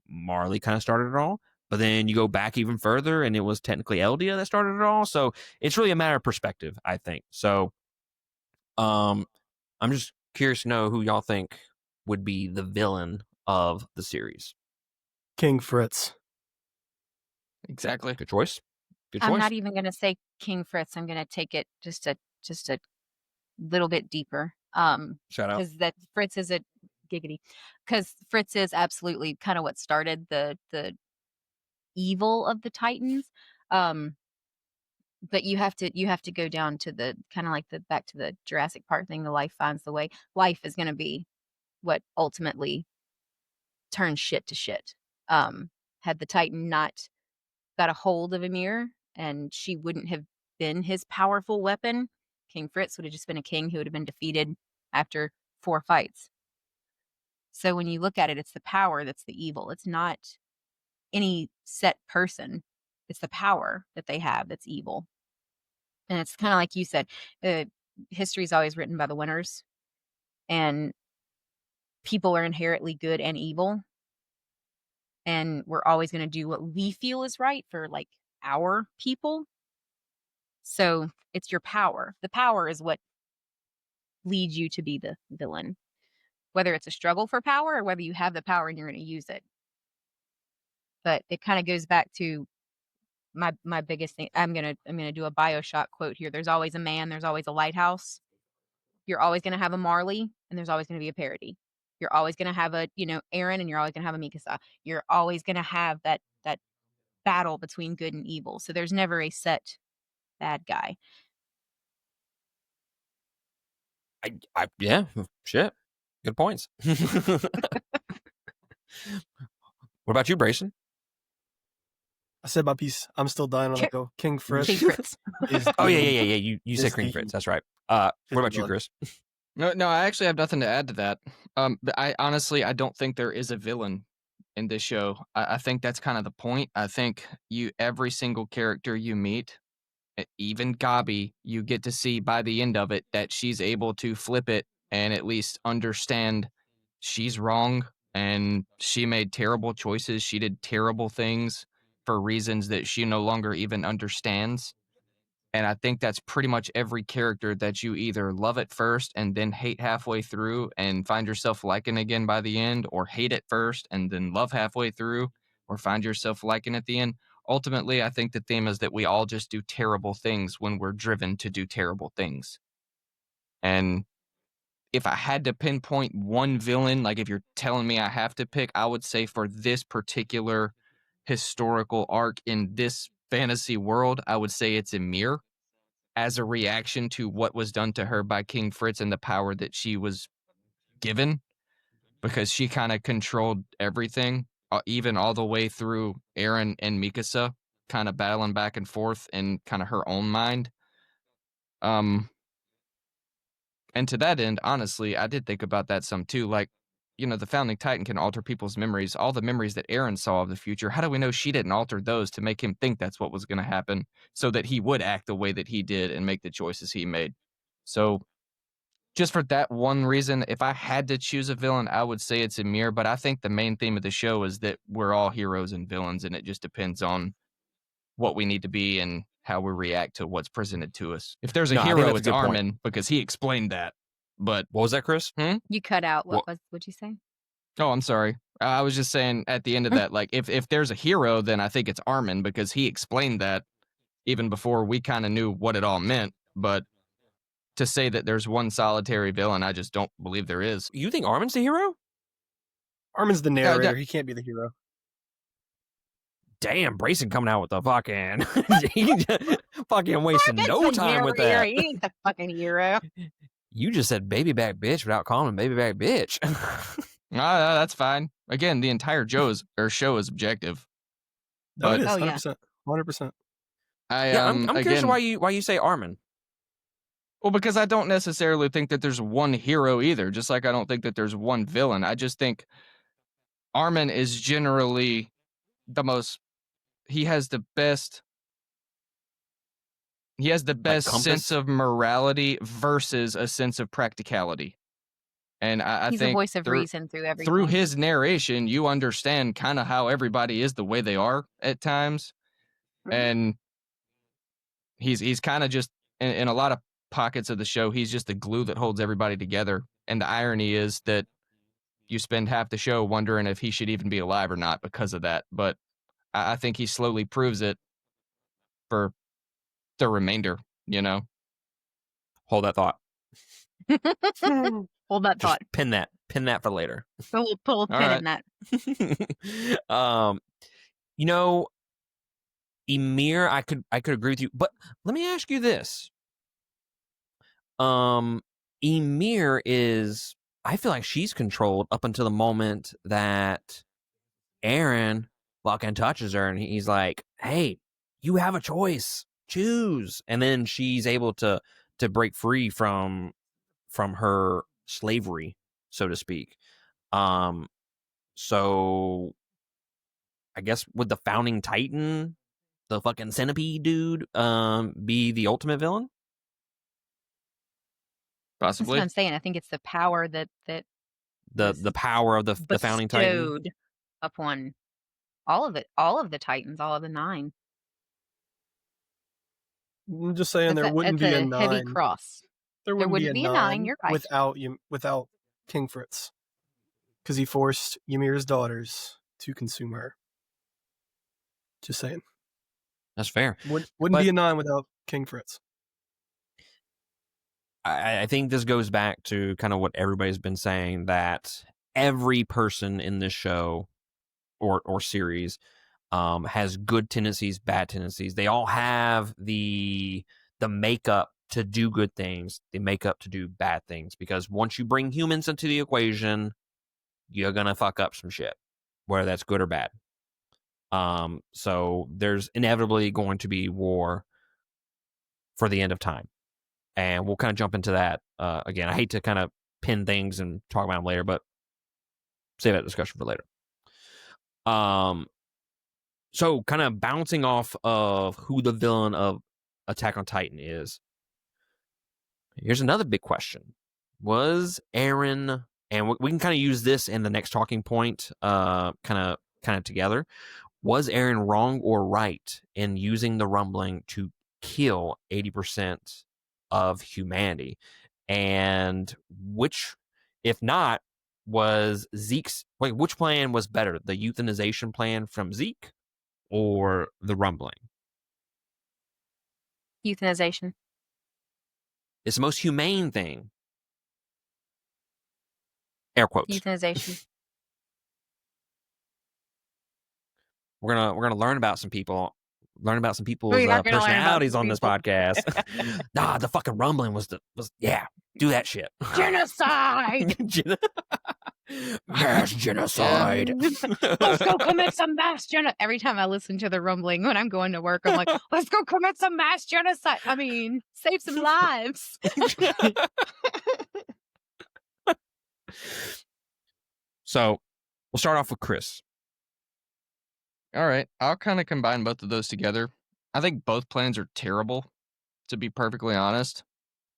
Speaker 1: Marley kind of started it all. But then you go back even further, and it was technically Eldia that started it all. So it's really a matter of perspective, I think. So I'm just curious to know who y'all think would be the villain of the series.
Speaker 4: King Fritz.
Speaker 2: Exactly.
Speaker 1: Good choice. Good choice.
Speaker 3: I'm not even going to say King Fritz. I'm going to take it just a little bit deeper.
Speaker 1: Shout out.
Speaker 3: Because that Fritz is a giggity. Because Fritz is absolutely kind of what started the evil of the Titans. But you have to go down to the kind of like back to the Jurassic Park thing. The life finds the way. Life is going to be what ultimately turns shit to shit. Had the Titan not got a hold of Ymir, and she wouldn't have been his powerful weapon, King Fritz would have just been a king who would have been defeated after 4 fights. So when you look at it, it's the power that's the evil. It's not any set person. It's the power that they have that's evil. And it's kind of like you said, history is always written by the winners, and people are inherently good and evil. And we're always going to do what we feel is right for like our people. So it's your power. The power is what leads you to be the villain, whether it's a struggle for power or whether you have the power and you're going to use it. But it kind of goes back to my biggest thing. I'm gonna do a BioShock quote here. There's always a man. There's always a lighthouse. You're always going to have a Marley, and there's always going to be a parody. You're always going to have a Eren, and you're always going to have a Mikasa. You're always going to have that battle between good and evil. So there's never a set bad guy.
Speaker 1: Yeah, shit. Good points. What about you, Brason?
Speaker 4: I said my piece. I'm still dying on that go. King Fritz.
Speaker 3: King Fritz.
Speaker 1: Oh yeah. You said King Fritz. That's right. What about you, Chris?
Speaker 2: No, I actually have nothing to add to that. But I honestly don't think there is a villain in this show. I think that's kind of the point. I think every single character you meet, even Gabi, you get to see by the end of it that she's able to flip it and at least understand she's wrong and she made terrible choices. She did terrible things for reasons that she no longer even understands. And I think that's pretty much every character that you either love at first and then hate halfway through and find yourself liking again by the end, or hate at first and then love halfway through, or find yourself liking at the end. Ultimately, I think the theme is that we all just do terrible things when we're driven to do terrible things. And if I had to pinpoint one villain, like if you're telling me I have to pick, I would say for this particular historical arc in this fantasy world, I would say it's Ymir, as a reaction to what was done to her by King Fritz and the power that she was given, because she kind of controlled everything, even all the way through Eren and Mikasa kind of battling back and forth in kind of her own mind. And to that end, honestly, I did think about that some too. Like, the Founding Titan can alter people's memories. All the memories that Eren saw of the future, how do we know she didn't alter those to make him think that's what was going to happen so that he would act the way that he did and make the choices he made? So just for that one reason, if I had to choose a villain, I would say it's Ymir. But I think the main theme of the show is that we're all heroes and villains, and it just depends on what we need to be and how we react to what's presented to us. If there's a hero, it's Armin, because he explained that. But
Speaker 1: what was that, Chris?
Speaker 3: You cut out. What'd you say?
Speaker 2: Oh, I'm sorry. I was just saying at the end of that, like if there's a hero, then I think it's Armin, because he explained that even before we kind of knew what it all meant. But to say that there's one solitary villain, I just don't believe there is.
Speaker 1: You think Armin's the hero?
Speaker 4: Armin's the narrator. He can't be the hero.
Speaker 1: Damn, Brason coming out with the fucking fucking wasting no time with that.
Speaker 3: He ain't the fucking hero.
Speaker 1: You just said baby back bitch without calling him baby back bitch.
Speaker 2: That's fine. Again, the entire show is objective.
Speaker 4: But, it is 100%. 100%.
Speaker 1: I'm curious why you say Armin.
Speaker 2: Well, because I don't necessarily think that there's one hero either, just like I don't think that there's one villain. I just think Armin is generally he has the best sense of morality versus a sense of practicality. And I
Speaker 3: he's
Speaker 2: think
Speaker 3: a voice of reason through everything.
Speaker 2: Through his narration, you understand kind of how everybody is the way they are at times. Mm-hmm. And he's kind of just, in a lot of pockets of the show, he's just the glue that holds everybody together. And the irony is that you spend half the show wondering if he should even be alive or not because of that. But I think he slowly proves it for the remainder,
Speaker 1: Hold that thought.
Speaker 3: Hold that thought.
Speaker 1: Just pin that for later.
Speaker 3: Pull a pin in that.
Speaker 1: Ymir, I could agree with you, but let me ask you this. Ymir is, I feel like she's controlled up until the moment that Eren fucking touches her and he's like, hey, you have a choice, choose. And then she's able to break free from her slavery, so to speak. So I guess would the founding Titan, the fucking centipede dude, be the ultimate villain?
Speaker 2: Possibly.
Speaker 3: That's what I'm saying. I think it's the power that
Speaker 1: the power of the founding Titan
Speaker 3: bestowed upon all of the Titans, all of the 9.
Speaker 4: I'm just saying there wouldn't be a 9.
Speaker 3: Heavy cross.
Speaker 4: There wouldn't be a 9
Speaker 3: You're right.
Speaker 4: without King Fritz, because he forced Ymir's daughters to consume her. Just saying.
Speaker 1: That's fair.
Speaker 4: Wouldn't be a 9 without King Fritz.
Speaker 1: I think this goes back to kind of what everybody's been saying, that every person in this show or series has good tendencies, bad tendencies. They all have the makeup to do good things, the makeup to do bad things, because once you bring humans into the equation, you're gonna fuck up some shit, whether that's good or bad. So there's inevitably going to be war for the end of time. And we'll kind of jump into that. Again, I hate to kind of pin things and talk about them later, but save that discussion for later. So kind of bouncing off of who the villain of Attack on Titan is, here's another big question. Was Eren, and we can kind of use this in the next talking point, kind of together. Was Eren wrong or right in using the rumbling to kill 80% of humanity? And which, if not, was Zeke's, which plan was better, the euthanization plan from Zeke or the rumbling?
Speaker 3: Euthanization.
Speaker 1: It's the most humane thing. Air quotes.
Speaker 3: Euthanization.
Speaker 1: We're gonna learn about some people's
Speaker 3: We're
Speaker 1: personalities on this podcast. Nah, the fucking rumbling was yeah, do that shit.
Speaker 3: Genocide.
Speaker 1: Mass genocide.
Speaker 3: Let's go commit some mass genocide. Every time I listen to the rumbling when I'm going to work, I'm like, let's go commit some mass genocide. I mean, save some lives.
Speaker 1: So we'll start off with Chris.
Speaker 2: All right. I'll kind of combine both of those together. I think both plans are terrible, to be perfectly honest.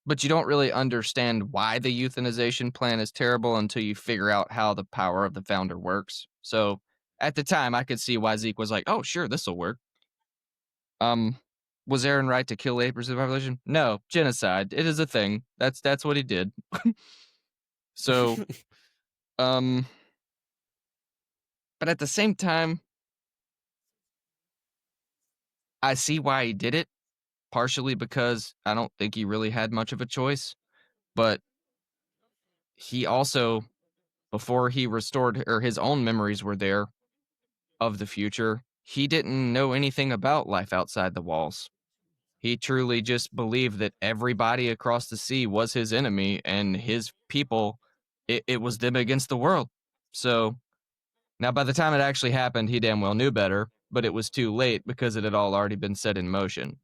Speaker 2: But you don't really understand why the euthanization plan is terrible until you figure out how the power of the founder works. So at the time, I could see why Zeke was like, oh, sure, this will work. Was Eren right to kill 8% of the population? No, genocide. It is a thing. That's what he did. So, but at the same time, I see why he did it, partially because I don't think he really had much of a choice, but he also, before he restored, or his own memories were there of the future, he didn't know anything about life outside the walls. He truly just believed that everybody across the sea was his enemy, and his people, it was them against the world. So, now by the time it actually happened, he damn well knew better, but it was too late because it had all already been set in motion.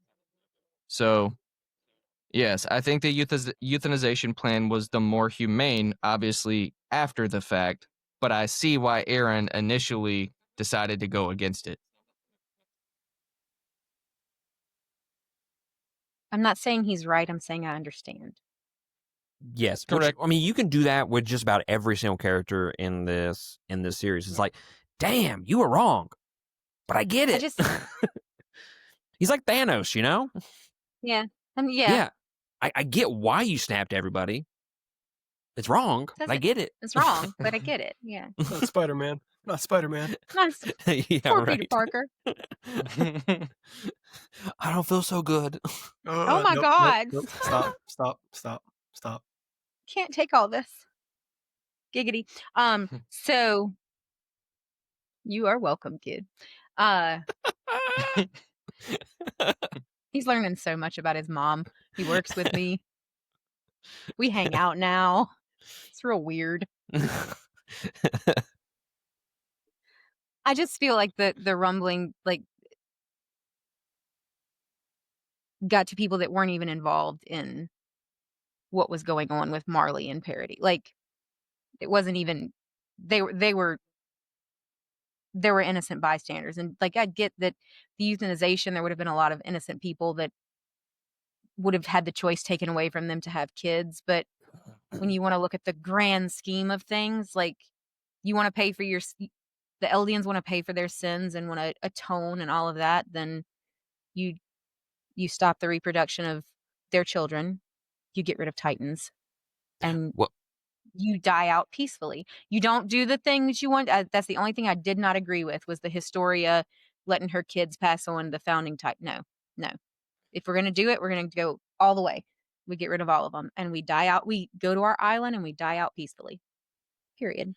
Speaker 2: So, yes, I think the euthanization plan was the more humane, obviously, after the fact, but I see why Eren initially decided to go against it.
Speaker 3: I'm not saying he's right. I'm saying I understand.
Speaker 1: Yes,
Speaker 2: correct.
Speaker 1: I mean, you can do that with just about every single character in this series. It's like, damn, you were wrong, but I get it. He's like Thanos, you know?
Speaker 3: Yeah.
Speaker 1: Yeah. I get why you snapped everybody. It's wrong, but I get it.
Speaker 3: It's wrong, but I get it. Yeah.
Speaker 4: Not Spider-Man. Not Spider-Man.
Speaker 3: Nice.
Speaker 1: Yeah,
Speaker 3: Poor
Speaker 1: right.
Speaker 3: Peter Parker.
Speaker 1: I don't feel so good.
Speaker 3: Oh my God.
Speaker 4: Nope. Stop.
Speaker 3: Can't take all this. Giggity. So you are welcome, kid. He's learning so much about his mom. He works with me. We hang out now. It's real weird. I just feel like the rumbling like got to people that weren't even involved in what was going on with Marley and Parody. Like it wasn't even there were innocent bystanders, and like I get that the euthanization, there would have been a lot of innocent people that would have had the choice taken away from them to have kids, but when you want to look at the grand scheme of things, like you want to pay for the Eldians want to pay for their sins and want to atone and all of that, then you stop the reproduction of their children, you get rid of Titans, and you die out peacefully. You don't do the thing that you want. That's the only thing I did not agree with was the Historia letting her kids pass on the founding Titan. No. If we're going to do it, we're going to go all the way. We get rid of all of them and we die out. We go to our island and we die out peacefully. Period.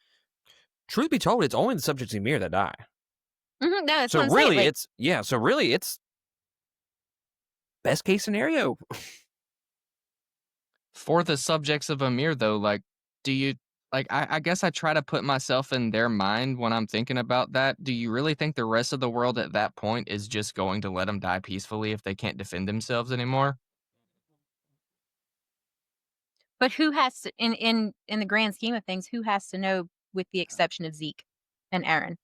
Speaker 1: Truth be told, it's only the subjects of Ymir that die.
Speaker 3: Mm-hmm, no, that's
Speaker 1: so
Speaker 3: what I'm
Speaker 1: really,
Speaker 3: saying.
Speaker 1: So really, it's best case scenario.
Speaker 2: For the subjects of Ymir, though, like, do you like? I guess I try to put myself in their mind when I'm thinking about that. Do you really think the rest of the world at that point is just going to let them die peacefully if they can't defend themselves anymore?
Speaker 3: But who has to, in the grand scheme of things, who has to know, with the exception of Zeke and Eren?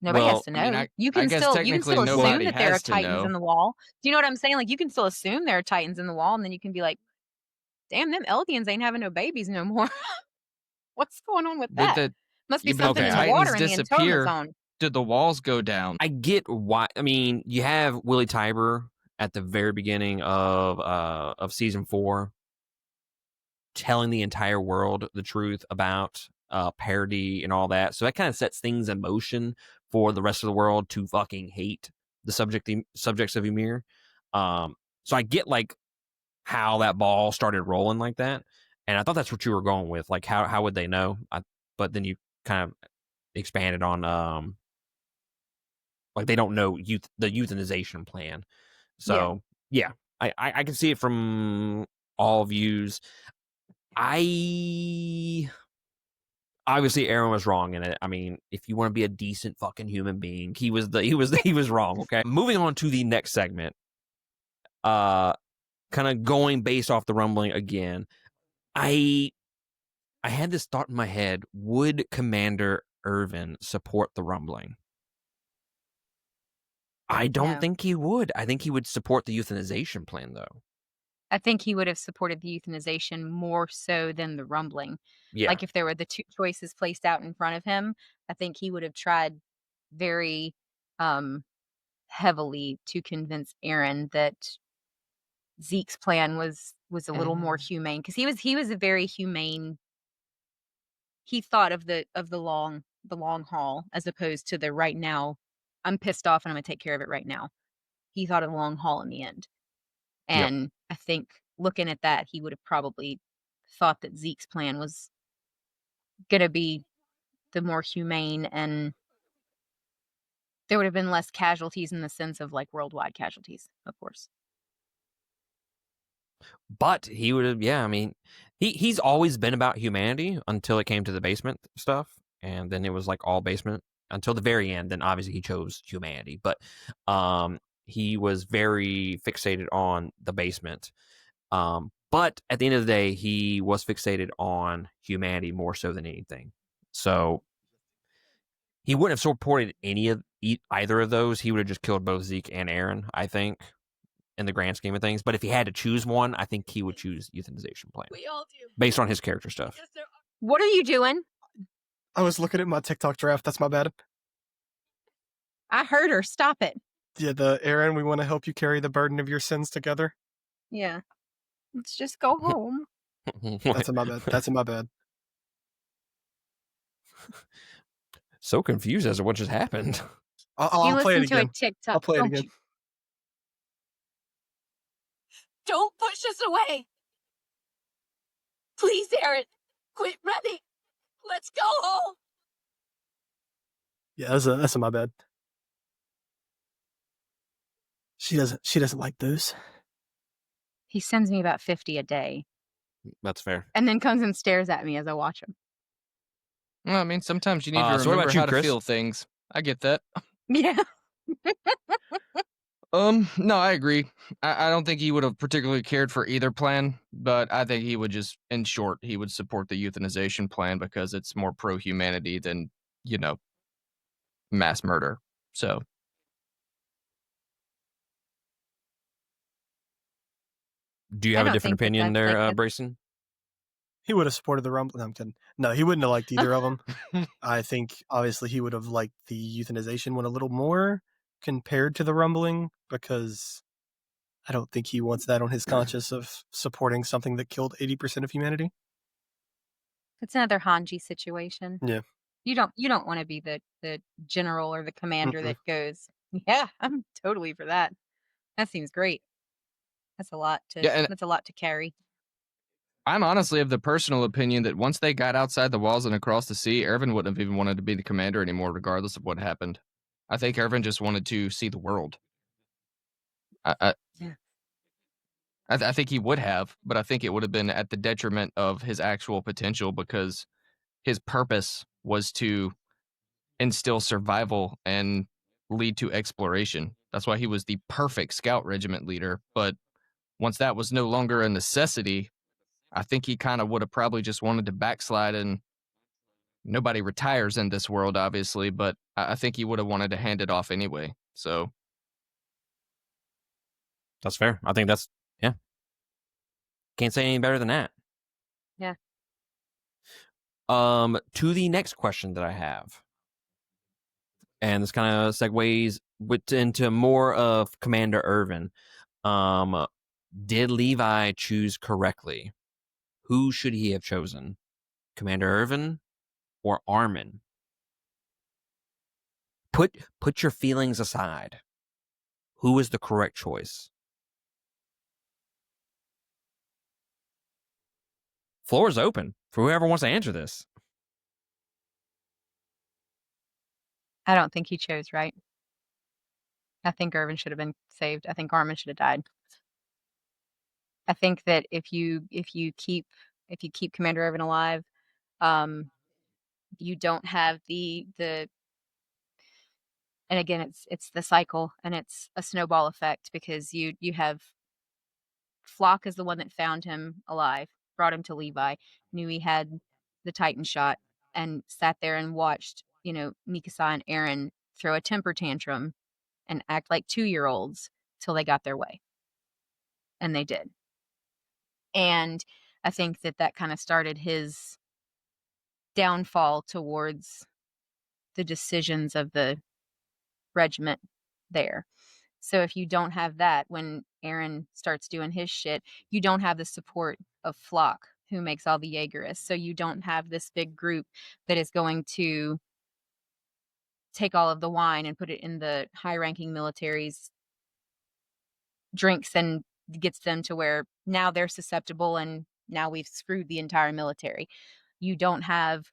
Speaker 3: Nobody has to know.
Speaker 2: I mean,
Speaker 3: you can still assume that there are Titans in the wall. Do you know what I'm saying? Like you can still assume there are Titans in the wall, and then you can be like, "Damn, them Eldians ain't having no babies no more." What's going on with that? Must be something in the water in the atonement zone.
Speaker 2: Did the walls go down?
Speaker 1: I get why. I mean, you have Willie Tiber at the very beginning of season 4 telling the entire world the truth about parody and all that. So that kind of sets things in motion for the rest of the world to fucking hate the subjects of Ymir. So I get like how that ball started rolling like that, and I thought that's what you were going with. Like how would they know? But then you kind of expanded on like they don't know the euthanization plan. So yeah, I can see it from all views. Obviously Eren was wrong in it. I mean, if you want to be a decent fucking human being, he was wrong. Okay. Moving on to the next segment. Kind of going based off the rumbling again. I had this thought in my head: would Commander Erwin support the rumbling? I don't think he would. I think he would support the euthanization plan, though.
Speaker 3: I think he would have supported the euthanization more so than the rumbling.
Speaker 1: Yeah.
Speaker 3: Like if there were the two choices placed out in front of him, I think he would have tried very heavily to convince Eren that Zeke's plan was a little more humane, because he was a very humane. He thought of the long haul as opposed to the right now. I'm pissed off and I'm gonna take care of it right now. He thought of the long haul in the end. And I think looking at that, he would have probably thought that Zeke's plan was going to be the more humane, and there would have been less casualties in the sense of like worldwide casualties, of course.
Speaker 1: But he would have, I mean, he's always been about humanity until it came to the basement stuff. And then it was like all basement until the very end. Then obviously he chose humanity. But he was very fixated on the basement. But at the end of the day, he was fixated on humanity more so than anything. So he wouldn't have supported either of those. He would have just killed both Zeke and Eren, I think, in the grand scheme of things. But if he had to choose one, I think he would choose euthanization plan.
Speaker 5: We all do.
Speaker 1: Based on his character stuff.
Speaker 3: What are you doing?
Speaker 4: I was looking at my TikTok draft. That's my bad.
Speaker 3: I heard her. Stop it.
Speaker 4: Yeah, the Eren, we want to help you carry the burden of your sins together.
Speaker 3: Yeah. Let's just go home.
Speaker 4: That's in my bad. That's in my bad.
Speaker 1: So confused as to what just happened.
Speaker 4: I'll play it again.
Speaker 3: TikTok.
Speaker 4: I'll play it again.
Speaker 5: Don't push us away. Please, Eren. Quit running. Let's go home.
Speaker 4: Yeah, that's my bad. She doesn't like those.
Speaker 3: He sends me about 50 a day.
Speaker 1: That's fair.
Speaker 3: And then comes and stares at me as I watch him.
Speaker 2: Well, I mean, sometimes you need to
Speaker 1: So what
Speaker 2: remember
Speaker 1: about you,
Speaker 2: how to
Speaker 1: Chris?
Speaker 2: feel things. I get that.
Speaker 3: Yeah.
Speaker 2: No, I agree. I don't think he would have particularly cared for either plan, but I think he would just, in short, he would support the euthanization plan because it's more pro-humanity than, mass murder. So,
Speaker 1: do you
Speaker 3: I
Speaker 1: have a
Speaker 3: don't
Speaker 1: different
Speaker 3: think that
Speaker 1: opinion
Speaker 3: that's
Speaker 1: there,
Speaker 3: like
Speaker 1: Brason?
Speaker 4: He would have supported the rumble. No, I'm kidding. No, he wouldn't have liked either of them. I think obviously he would have liked the euthanization one a little more compared to the rumbling, because I don't think he wants that on his conscience of supporting something that killed 80% of humanity.
Speaker 3: It's another Hanji situation.
Speaker 4: Yeah.
Speaker 3: You don't want to be the general or the commander that goes, yeah, I'm totally for that. That seems great. That's a lot to carry.
Speaker 2: I'm honestly of the personal opinion that once they got outside the walls and across the sea, Erwin wouldn't have even wanted to be the commander anymore, regardless of what happened. I think Erwin just wanted to see the world.
Speaker 3: Yeah.
Speaker 2: I think he would have, but I think it would have been at the detriment of his actual potential because his purpose was to instill survival and lead to exploration. That's why he was the perfect scout regiment leader. But once that was no longer a necessity, I think he kind of would have probably just wanted to backslide, and nobody retires in this world, obviously, but I think he would have wanted to hand it off anyway. So
Speaker 1: that's fair. I think that's, yeah. Can't say any better than that.
Speaker 3: Yeah.
Speaker 1: To the next question that I have, and this kind of segues into more of Commander Erwin. Did Levi choose correctly? Who should he have chosen? Commander Erwin or Armin? Put your feelings aside. Who is the correct choice? Floor is open for whoever wants to answer this.
Speaker 3: I don't think he chose right. I think Erwin should have been saved. I think Armin should have died. I think that if you keep Commander Erwin alive, you don't have the and again it's the cycle, and it's a snowball effect, because you have Flock is the one that found him alive, brought him to Levi, knew he had the Titan shot, and sat there and watched, Mikasa and Eren throw a temper tantrum and act like 2-year-olds till they got their way. And they did. And I think that kind of started his downfall towards the decisions of the regiment there. So if you don't have that, when Eren starts doing his shit, you don't have the support of Flock, who makes all the Jaegerists. So you don't have this big group that is going to take all of the wine and put it in the high-ranking military's drinks, and gets them to where now they're susceptible, and now we've screwed the entire military. You don't have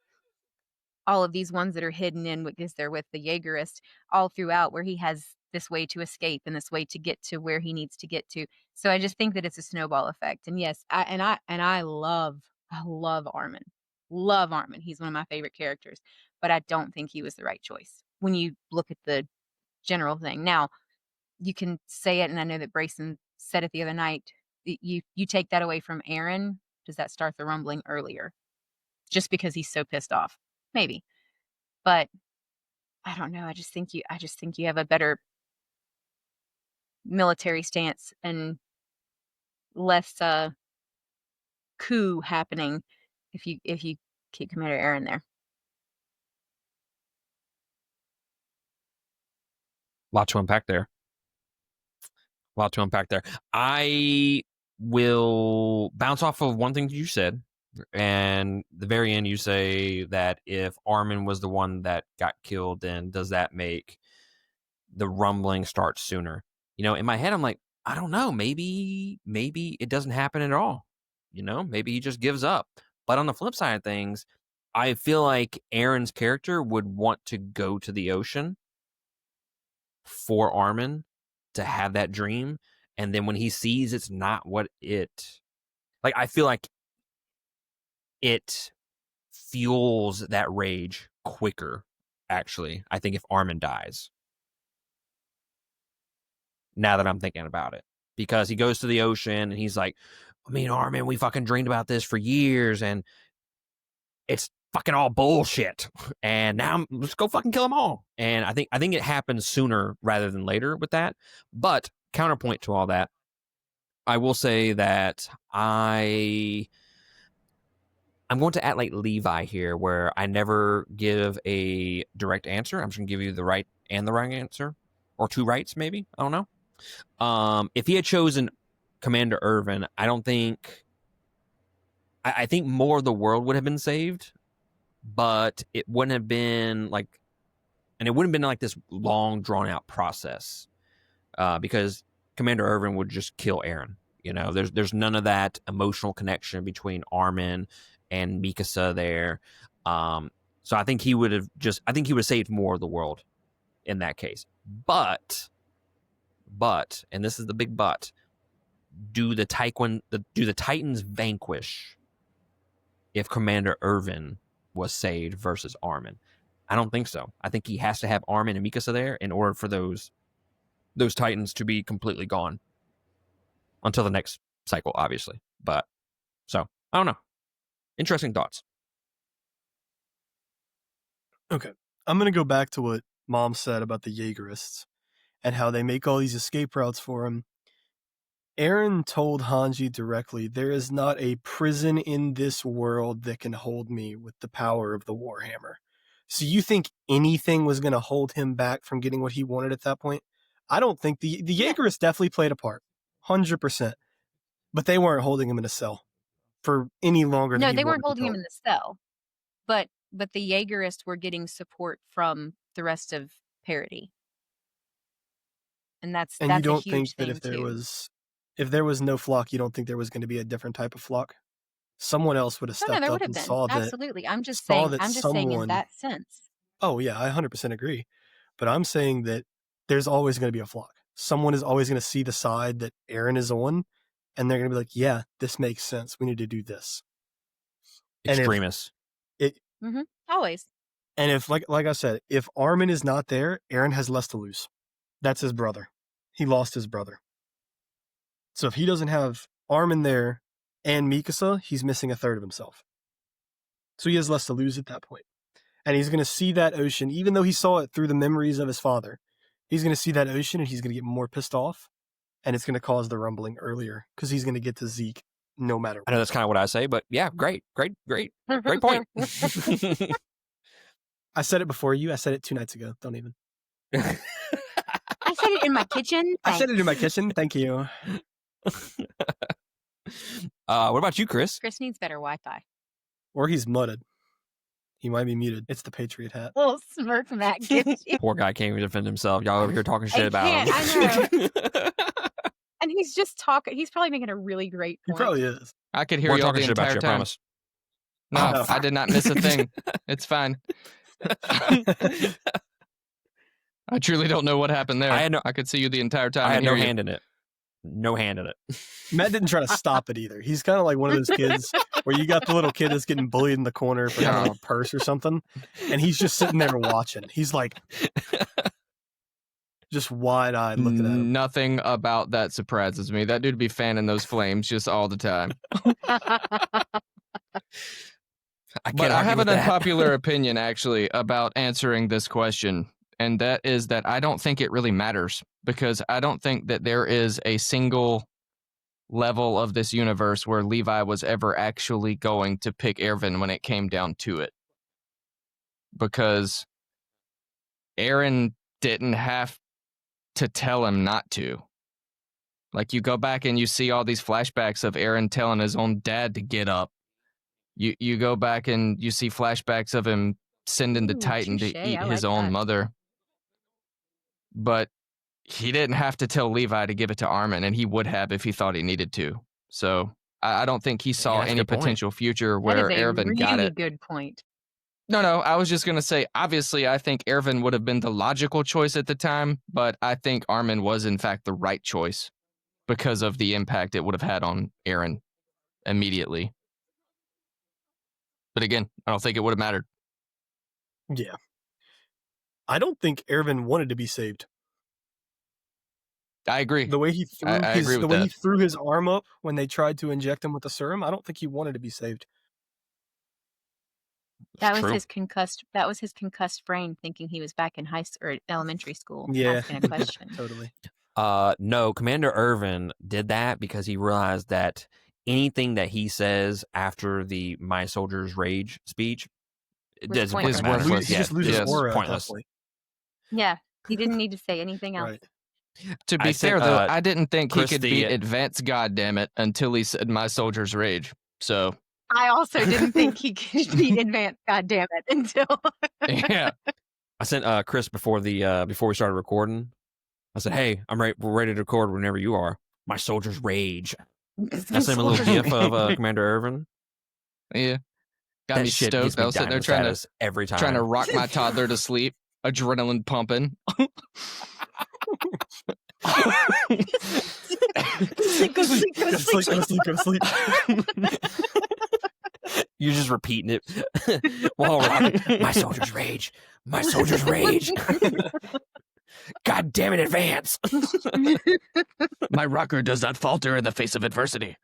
Speaker 3: all of these ones that are hidden in because they're with the Jaegerist all throughout, where he has this way to escape and this way to get to where he needs to get to. So I just think that it's a snowball effect. And yes, I love Armin. Love Armin. He's one of my favorite characters, but I don't think he was the right choice when you look at the general thing. Now, you can say it, and I know that Brason said it the other night. You take that away from Eren, does that start the rumbling earlier? Just because he's so pissed off? Maybe. But I don't know. I just think you have a better military stance and less coup happening if you keep Commander Eren there.
Speaker 1: Lot to unpack there. I will bounce off of one thing you said, and the very end you say that if Armin was the one that got killed, then does that make the rumbling start sooner? In my head I'm like, I don't know, maybe it doesn't happen at all. Maybe he just gives up. But on the flip side of things, I feel like Eren's character would want to go to the ocean for Armin to have that dream, and then when he sees it's not what it, like, I feel like it fuels that rage quicker, actually, I think, if Armin dies. Now that I'm thinking about it. Because he goes to the ocean and he's like, me and Armin, we fucking dreamed about this for years and it's fucking all bullshit. And now let's go fucking kill them all. And I think it happens sooner rather than later with that. But counterpoint to all that, I will say that I'm going to act like Levi here, where I never give a direct answer. I'm just going to give you the right and the wrong answer, or two rights, maybe. I don't know. If he had chosen Commander Erwin, I don't think. I think more of the world would have been saved, but it wouldn't have been like, and it wouldn't have been like this long, drawn out process, because Commander Erwin would just kill Eren. You know, there's none of that emotional connection between Armin and Mikasa there. So I think he would have saved more of the world in that case. But, and this is the big but, do the Titans vanquish if Commander Erwin was saved versus Armin? I don't think so. I think he has to have Armin and Mikasa there in order for those Titans to be completely gone until the next cycle, obviously. But so I don't know. Interesting thoughts.
Speaker 4: Okay. I'm going to go back to what Mom said about the Jaegerists and how they make all these escape routes for him. Eren told Hange directly, there is not a prison in this world that can hold me with the power of the Warhammer. So you think anything was going to hold him back from getting what he wanted at that point? I don't think the Jaegerists definitely played a part. 100%. But they weren't holding him in a cell for any longer than
Speaker 3: No, they weren't holding him in the cell. But the Jaegerists were getting support from the rest of Parody. And that's
Speaker 4: you
Speaker 3: a
Speaker 4: don't
Speaker 3: huge
Speaker 4: think that
Speaker 3: thing
Speaker 4: if there was no flock, you don't think there was going to be a different type of flock? Someone else would have stepped up and saw that.
Speaker 3: Absolutely. I'm just saying in that sense.
Speaker 4: Oh yeah, I 100% agree. But I'm saying that there's always going to be a flock. Someone is always going to see the side that Eren is on, and they're going to be like, yeah, this makes sense. We need to do this.
Speaker 1: Extremists.
Speaker 3: Always.
Speaker 4: And if, like I said, if Armin is not there, Eren has less to lose. That's his brother. He lost his brother. So if he doesn't have Armin there and Mikasa, he's missing a third of himself. So he has less to lose at that point. And he's going to see that ocean, even though he saw it through the memories of his father. He's going to see that ocean and he's going to get more pissed off. And it's going to cause the rumbling earlier because he's going to get to Zeke no matter what.
Speaker 1: I know that's kind of what I say, but yeah, great point.
Speaker 4: I said it before you. I said it 2 nights ago. Don't even.
Speaker 3: I said it in my kitchen.
Speaker 4: I said it in my kitchen. Thank you.
Speaker 1: What about you, Chris?
Speaker 3: Chris needs better Wi-Fi.
Speaker 4: Or he's muted. He might be muted. It's the Patriot hat.
Speaker 3: Little smirk Matt gives you.
Speaker 1: Poor guy can't even defend himself. Y'all over here talking shit about him.
Speaker 3: I know. And he's just talking. He's probably making a really great point.
Speaker 4: He probably is.
Speaker 2: I could hear you all the entire time.
Speaker 1: Promise.
Speaker 2: No, I did not miss a thing. It's fine. I truly don't know what happened there. I could see you the entire time.
Speaker 1: I had no hand in it. No hand in it.
Speaker 4: Matt didn't try to stop it either. He's kind of like one of those kids where you got the little kid that's getting bullied in the corner for having a purse or something, and he's just sitting there watching. He's like, just wide-eyed looking at him.
Speaker 2: Nothing about that surprises me. That dude be fanning those flames just all the time. But I have an unpopular opinion, actually, about answering this question. And that is that I don't think it really matters, because I don't think that there is a single level of this universe where Levi was ever actually going to pick Erwin when it came down to it. Because Eren didn't have to tell him not to. Like, you go back and you see all these flashbacks of Eren telling his own dad to get up. You go back and you see flashbacks of him sending the Titan to eat his own mother. But he didn't have to tell Levi to give it to Armin, and he would have if he thought he needed to. So I don't think he saw any potential future where Erwin got it.
Speaker 3: Good point.
Speaker 2: No, I was just going to say, obviously, I think Erwin would have been the logical choice at the time, but I think Armin was, in fact, the right choice because of the impact it would have had on Eren immediately. But again, I don't think it would have mattered.
Speaker 4: Yeah. I don't think Erwin wanted to be saved.
Speaker 2: I agree.
Speaker 4: The way he threw
Speaker 2: I agree with
Speaker 4: the way
Speaker 2: that.
Speaker 4: he threw his arm up when they tried to inject him with the serum, I don't think he wanted to be saved.
Speaker 3: That was his concussed brain thinking he was back in high or elementary school asking a question.
Speaker 4: Totally.
Speaker 1: No, Commander Erwin did that because he realized that anything that he says after the "My Soldier's Rage" speech doesn't
Speaker 3: pointless.
Speaker 1: fucking matter.
Speaker 2: Worthless.
Speaker 4: He just loses
Speaker 1: it's
Speaker 4: aura
Speaker 1: pointless.
Speaker 4: at that point.
Speaker 3: Yeah, he didn't need to say anything else.
Speaker 4: Right.
Speaker 2: To be fair,
Speaker 1: sent,
Speaker 2: though, I didn't think
Speaker 1: Chris
Speaker 2: he could beat Advanced Goddammit until he said "My Soldier's Rage." So
Speaker 3: I also didn't think he could beat Advanced Goddammit until.
Speaker 2: yeah.
Speaker 1: I sent Chris before we started recording. I said, "Hey, we're ready to record whenever you are." My Soldier's Rage. I sent him a little gif of Commander Erwin.
Speaker 2: Yeah. Got
Speaker 1: That
Speaker 2: me
Speaker 1: shit
Speaker 2: stoked.
Speaker 1: gets me
Speaker 2: I was sitting there
Speaker 1: diamond status every time.
Speaker 2: trying to rock my toddler to sleep, adrenaline pumping.
Speaker 3: Go sleep.
Speaker 4: Go to sleep.
Speaker 1: You're just repeating it while rocking. My Soldier's Rage. My Soldier's Rage. God damn it, advance.
Speaker 2: My rocker does not falter in the face of adversity.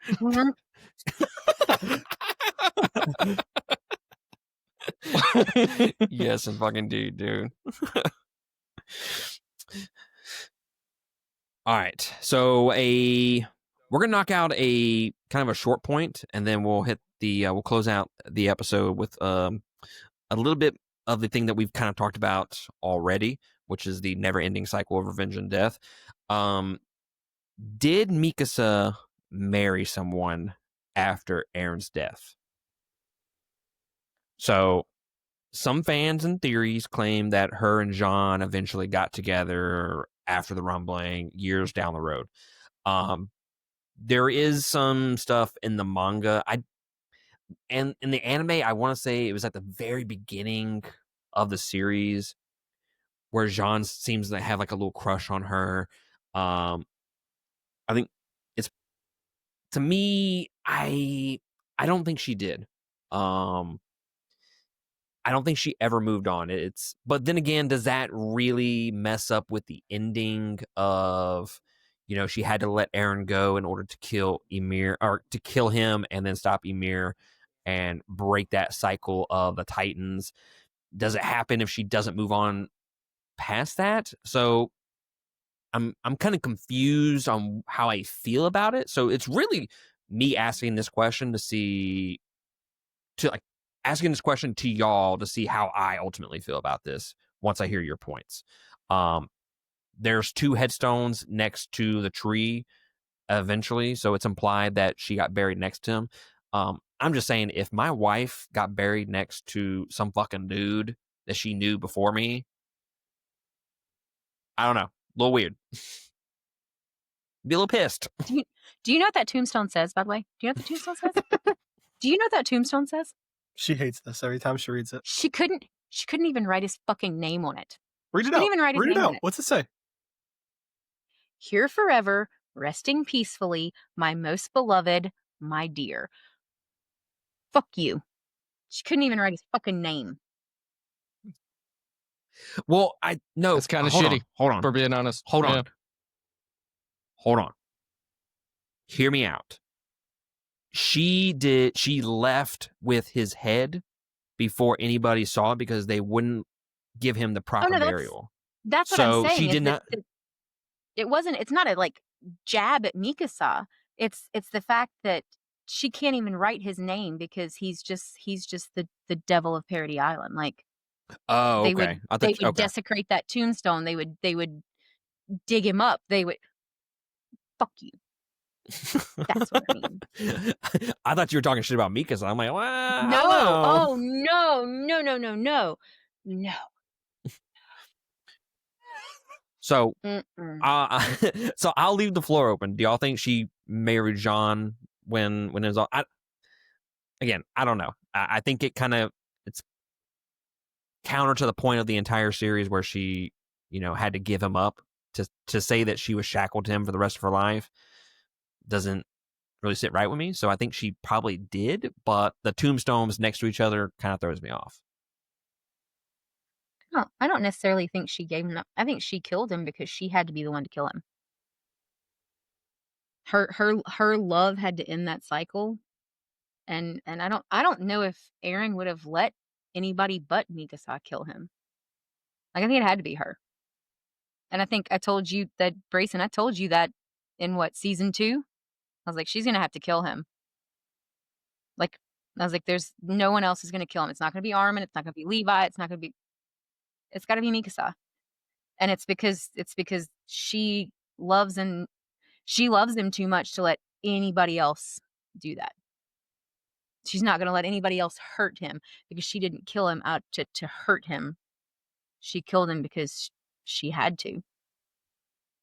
Speaker 1: Yes, and fucking dude. All right, so we're gonna knock out a kind of a short point, and then we'll hit we'll close out the episode with a little bit of the thing that we've kind of talked about already, which is the never-ending cycle of revenge and death. Did Mikasa marry someone after Eren's death? So some fans and theories claim that her and Jean eventually got together after the rumbling years down the road. There is some stuff in the manga. And in the anime, I want to say it was at the very beginning of the series where Jean seems to have like a little crush on her. I think it's, to me, I don't think she did. I don't think she ever moved on. But then again, does that really mess up with the ending of, she had to let Eren go in order to kill Ymir, or to kill him and then stop Ymir and break that cycle of the Titans? Does it happen if she doesn't move on past that? So I'm kind of confused on how I feel about it. So it's really me asking this question asking this question to y'all to see how I ultimately feel about this once I hear your points. There's 2 headstones next to the tree eventually, so it's implied that she got buried next to him. I'm just saying, if my wife got buried next to some fucking dude that she knew before me, I don't know, a little weird. Be a little pissed.
Speaker 3: Do you know what that tombstone says, by the way? Do you know what the tombstone says? Do you know what that tombstone says?
Speaker 4: She hates this every time she reads it.
Speaker 3: She couldn't even write his fucking name on it.
Speaker 4: Read it
Speaker 3: Couldn't
Speaker 4: out.
Speaker 3: even write his
Speaker 4: Read it
Speaker 3: name on
Speaker 4: out.
Speaker 3: it.
Speaker 4: What's it say?
Speaker 3: Here forever, resting peacefully, my most beloved, my dear. Fuck you. She couldn't even write his fucking name.
Speaker 1: Well, no.
Speaker 2: It's kind of
Speaker 1: hold
Speaker 2: shitty.
Speaker 1: On, hold on.
Speaker 2: For being honest.
Speaker 1: Hold on. Hold on. Hear me out. She left with his head before anybody saw it because they wouldn't give him the proper burial.
Speaker 3: That's what I'm saying.
Speaker 1: She did not.
Speaker 3: It's not a jab at Mikasa. It's the fact that she can't even write his name because he's just the devil of Parody Island.
Speaker 1: Oh, okay.
Speaker 3: They would desecrate that tombstone. They would dig him up. They would fuck you. That's what I mean.
Speaker 1: I thought you were talking shit about Mikasa. I'm like, well,
Speaker 3: no.
Speaker 1: Oh
Speaker 3: No.
Speaker 1: So, so I'll leave the floor open. Do y'all think she married Jean when it was all? Again, I don't know. I think it's counter to the point of the entire series where she, had to give him up to say that she was shackled to him for the rest of her life doesn't really sit right with me. So I think she probably did, but the tombstones next to each other kind of throws me off.
Speaker 3: No, I don't necessarily think she gave him up. I think she killed him because she had to be the one to kill him. Her love had to end that cycle. And I don't know if Eren would have let anybody but Mikasa kill him. Like, I think it had to be her. And I think I told you that, Brason, I told you that in season 2? I was like, she's gonna have to kill him. Like, I was like, there's no one else is gonna kill him. It's not gonna be Armin, it's not gonna be Levi, it's gotta be Mikasa. And it's because she loves him too much to let anybody else do that. She's not going to let anybody else hurt him because she didn't kill him out to hurt him. She killed him because she had to.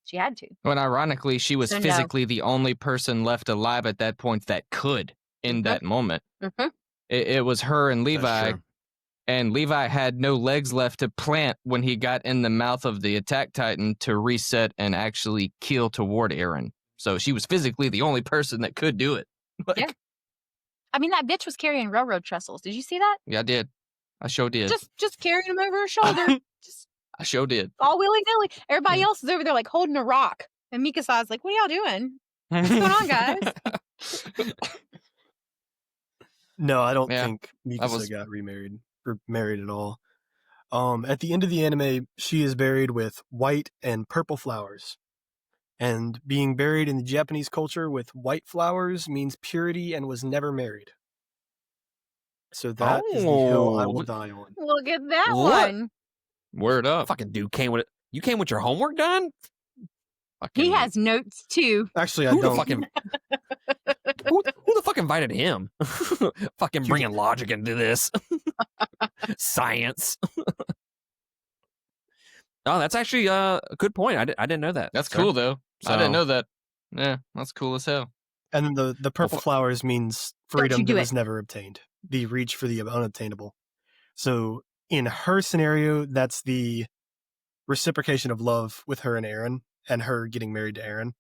Speaker 3: She had to.
Speaker 2: Well, ironically, she was physically the only person left alive at that point that could in that moment.
Speaker 3: Mm-hmm.
Speaker 2: It was her and Levi, and Levi had no legs left to plant when he got in the mouth of the Attack Titan to reset and actually keel toward Eren. So she was physically the only person that could do it.
Speaker 3: Yeah. I mean, that bitch was carrying railroad trestles. Did you see that?
Speaker 2: Yeah, I did. I sure did.
Speaker 3: Just carrying them over her shoulder.
Speaker 2: I sure did.
Speaker 3: All willy-nilly. Everybody else is over there like holding a rock. And Mikasa's like, what are y'all doing? What's going on, guys?
Speaker 4: No, I don't think Mikasa got remarried or married at all. At the end of the anime, she is buried with white and purple flowers. And being buried in the Japanese culture with white flowers means purity and was never married. So that is the hill I will die on.
Speaker 3: Look at that one.
Speaker 2: Word up.
Speaker 1: Fucking dude you came with your homework done?
Speaker 3: He has notes too.
Speaker 4: Actually, I don't.
Speaker 1: Who the fuck invited him? Fucking bringing logic into this. Science. Oh, that's actually a good point. I didn't know that.
Speaker 2: That's cool, though. So, I didn't know that. Yeah, that's cool as hell.
Speaker 4: And then the purple flowers means freedom that was never obtained. The reach for the unobtainable. So in her scenario, that's the reciprocation of love with her and Eren, and her getting married to Eren,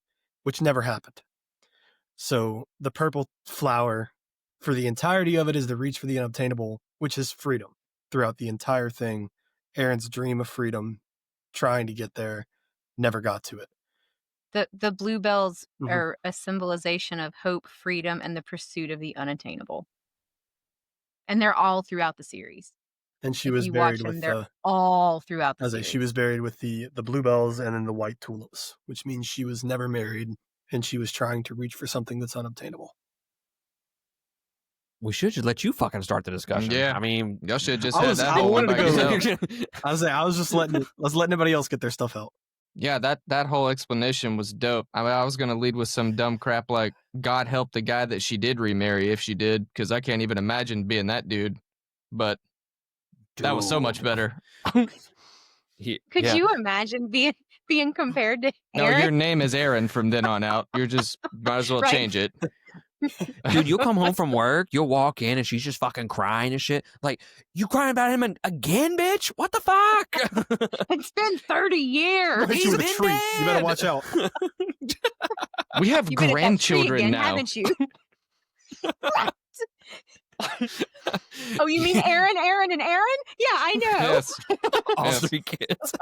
Speaker 4: which never happened. So the purple flower, for the entirety of it, is the reach for the unobtainable, which is freedom. Throughout the entire thing, Eren's dream of freedom, trying to get there, never got to it.
Speaker 3: The bluebells are a symbolization of hope, freedom, and the pursuit of the unattainable. And they're all throughout the series.
Speaker 4: And she was buried with
Speaker 3: they're all throughout the series.
Speaker 4: She was buried with the bluebells and then the white tulips, which means she was never married and she was trying to reach for something that's unobtainable.
Speaker 1: We should just let you fucking start the discussion.
Speaker 2: Yeah,
Speaker 1: I mean,
Speaker 2: y'all should just have that whole one by yourself.
Speaker 4: I was just letting everybody else get their stuff out.
Speaker 2: Yeah, that whole explanation was dope. I mean, I was going to lead with some dumb crap like, God help the guy that she did remarry if she did, because I can't even imagine being that dude. But that was so much better.
Speaker 3: Could you imagine being compared to Eren?
Speaker 2: No, your name is Eren from then on out. You're just, might as well change it.
Speaker 1: Dude, you'll come home from work, you'll walk in, and she's just fucking crying and shit. Like, you crying about him again, bitch? What the fuck?
Speaker 3: It's been 30 years.
Speaker 1: He's been dead.
Speaker 4: You better watch out.
Speaker 2: We have grandchildren
Speaker 3: again,
Speaker 2: now.
Speaker 3: Haven't you? Oh, you mean Eren, and Eren? Yeah, I know.
Speaker 2: Yes.
Speaker 1: All three kids.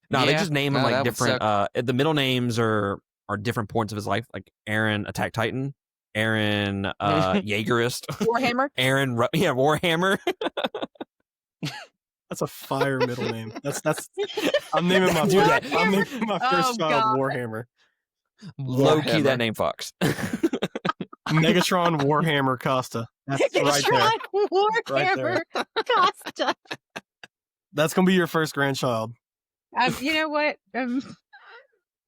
Speaker 1: No, they just name him like different. The middle names are different points of his life. Like Eren, Attack Titan. Eren, Jaegerist.
Speaker 3: Warhammer.
Speaker 1: Eren, Warhammer.
Speaker 4: That's a fire middle name. That's. I'm naming my first child Warhammer.
Speaker 1: Low key, that name fucks.
Speaker 4: Megatron Warhammer Costa. That's
Speaker 3: Megatron
Speaker 4: right
Speaker 3: Warhammer Costa.
Speaker 4: That's gonna be your first grandchild.
Speaker 3: You know what?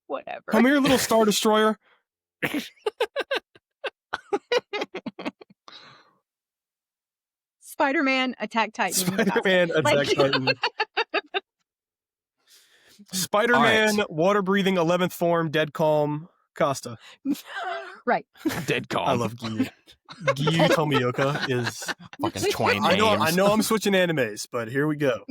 Speaker 3: Whatever.
Speaker 4: Come here, little Star Destroyer.
Speaker 3: Spider-Man, Attack Titan.
Speaker 4: Spider-Man, Attack Titan. Spider-Man, water-breathing 11th form, dead calm, Costa.
Speaker 3: Right.
Speaker 1: Dead calm.
Speaker 4: I love Giyu. Giyu Tomioka is
Speaker 1: fucking 20
Speaker 4: I
Speaker 1: names.
Speaker 4: know I'm switching animes, but here we go.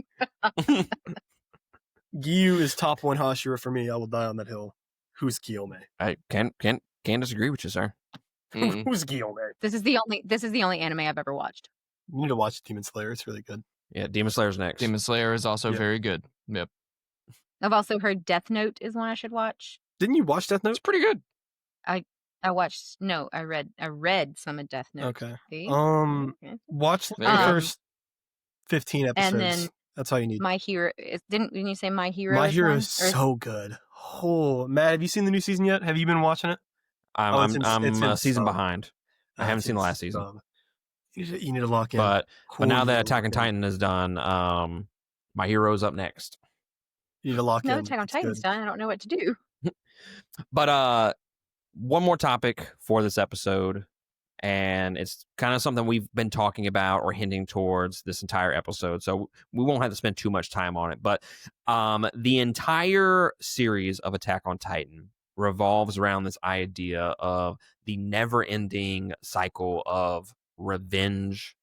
Speaker 4: Giyu is top 1 Hashira for me. I will die on that hill. Who's Kiyome?
Speaker 1: I can't disagree with you, sir.
Speaker 4: Who's Kiyome?
Speaker 3: This is the only anime I've ever watched.
Speaker 4: You need to watch Demon Slayer. It's really good.
Speaker 1: Yeah, Demon Slayer's next.
Speaker 2: Demon Slayer is also very good. Yep.
Speaker 3: I've also heard Death Note is one I should watch.
Speaker 4: Didn't you watch Death Note?
Speaker 2: It's pretty good.
Speaker 3: I read some of Death Note.
Speaker 4: Okay.
Speaker 3: See?
Speaker 4: Watch the
Speaker 2: There you go.
Speaker 4: first 15 episodes.
Speaker 3: And then
Speaker 4: that's all you need.
Speaker 3: My Hero didn't you say My Hero?
Speaker 4: My
Speaker 3: is
Speaker 4: Hero
Speaker 3: one?
Speaker 4: is so good. Oh, Matt, have you seen the new season yet? Have you been watching it?
Speaker 1: I'm a season
Speaker 4: sub.
Speaker 1: behind. I haven't seen the last season.
Speaker 4: Sub. You need to lock in.
Speaker 1: But now that Attack on
Speaker 4: on
Speaker 1: Titan is done, My Hero's up next.
Speaker 4: You need to lock in.
Speaker 3: No, Attack on Titan's done. I don't know what to do.
Speaker 1: But one more topic for this episode, and it's kind of something we've been talking about or hinting towards this entire episode, so we won't have to spend too much time on it. But the entire series of Attack on Titan revolves around this idea of the never-ending cycle of revenge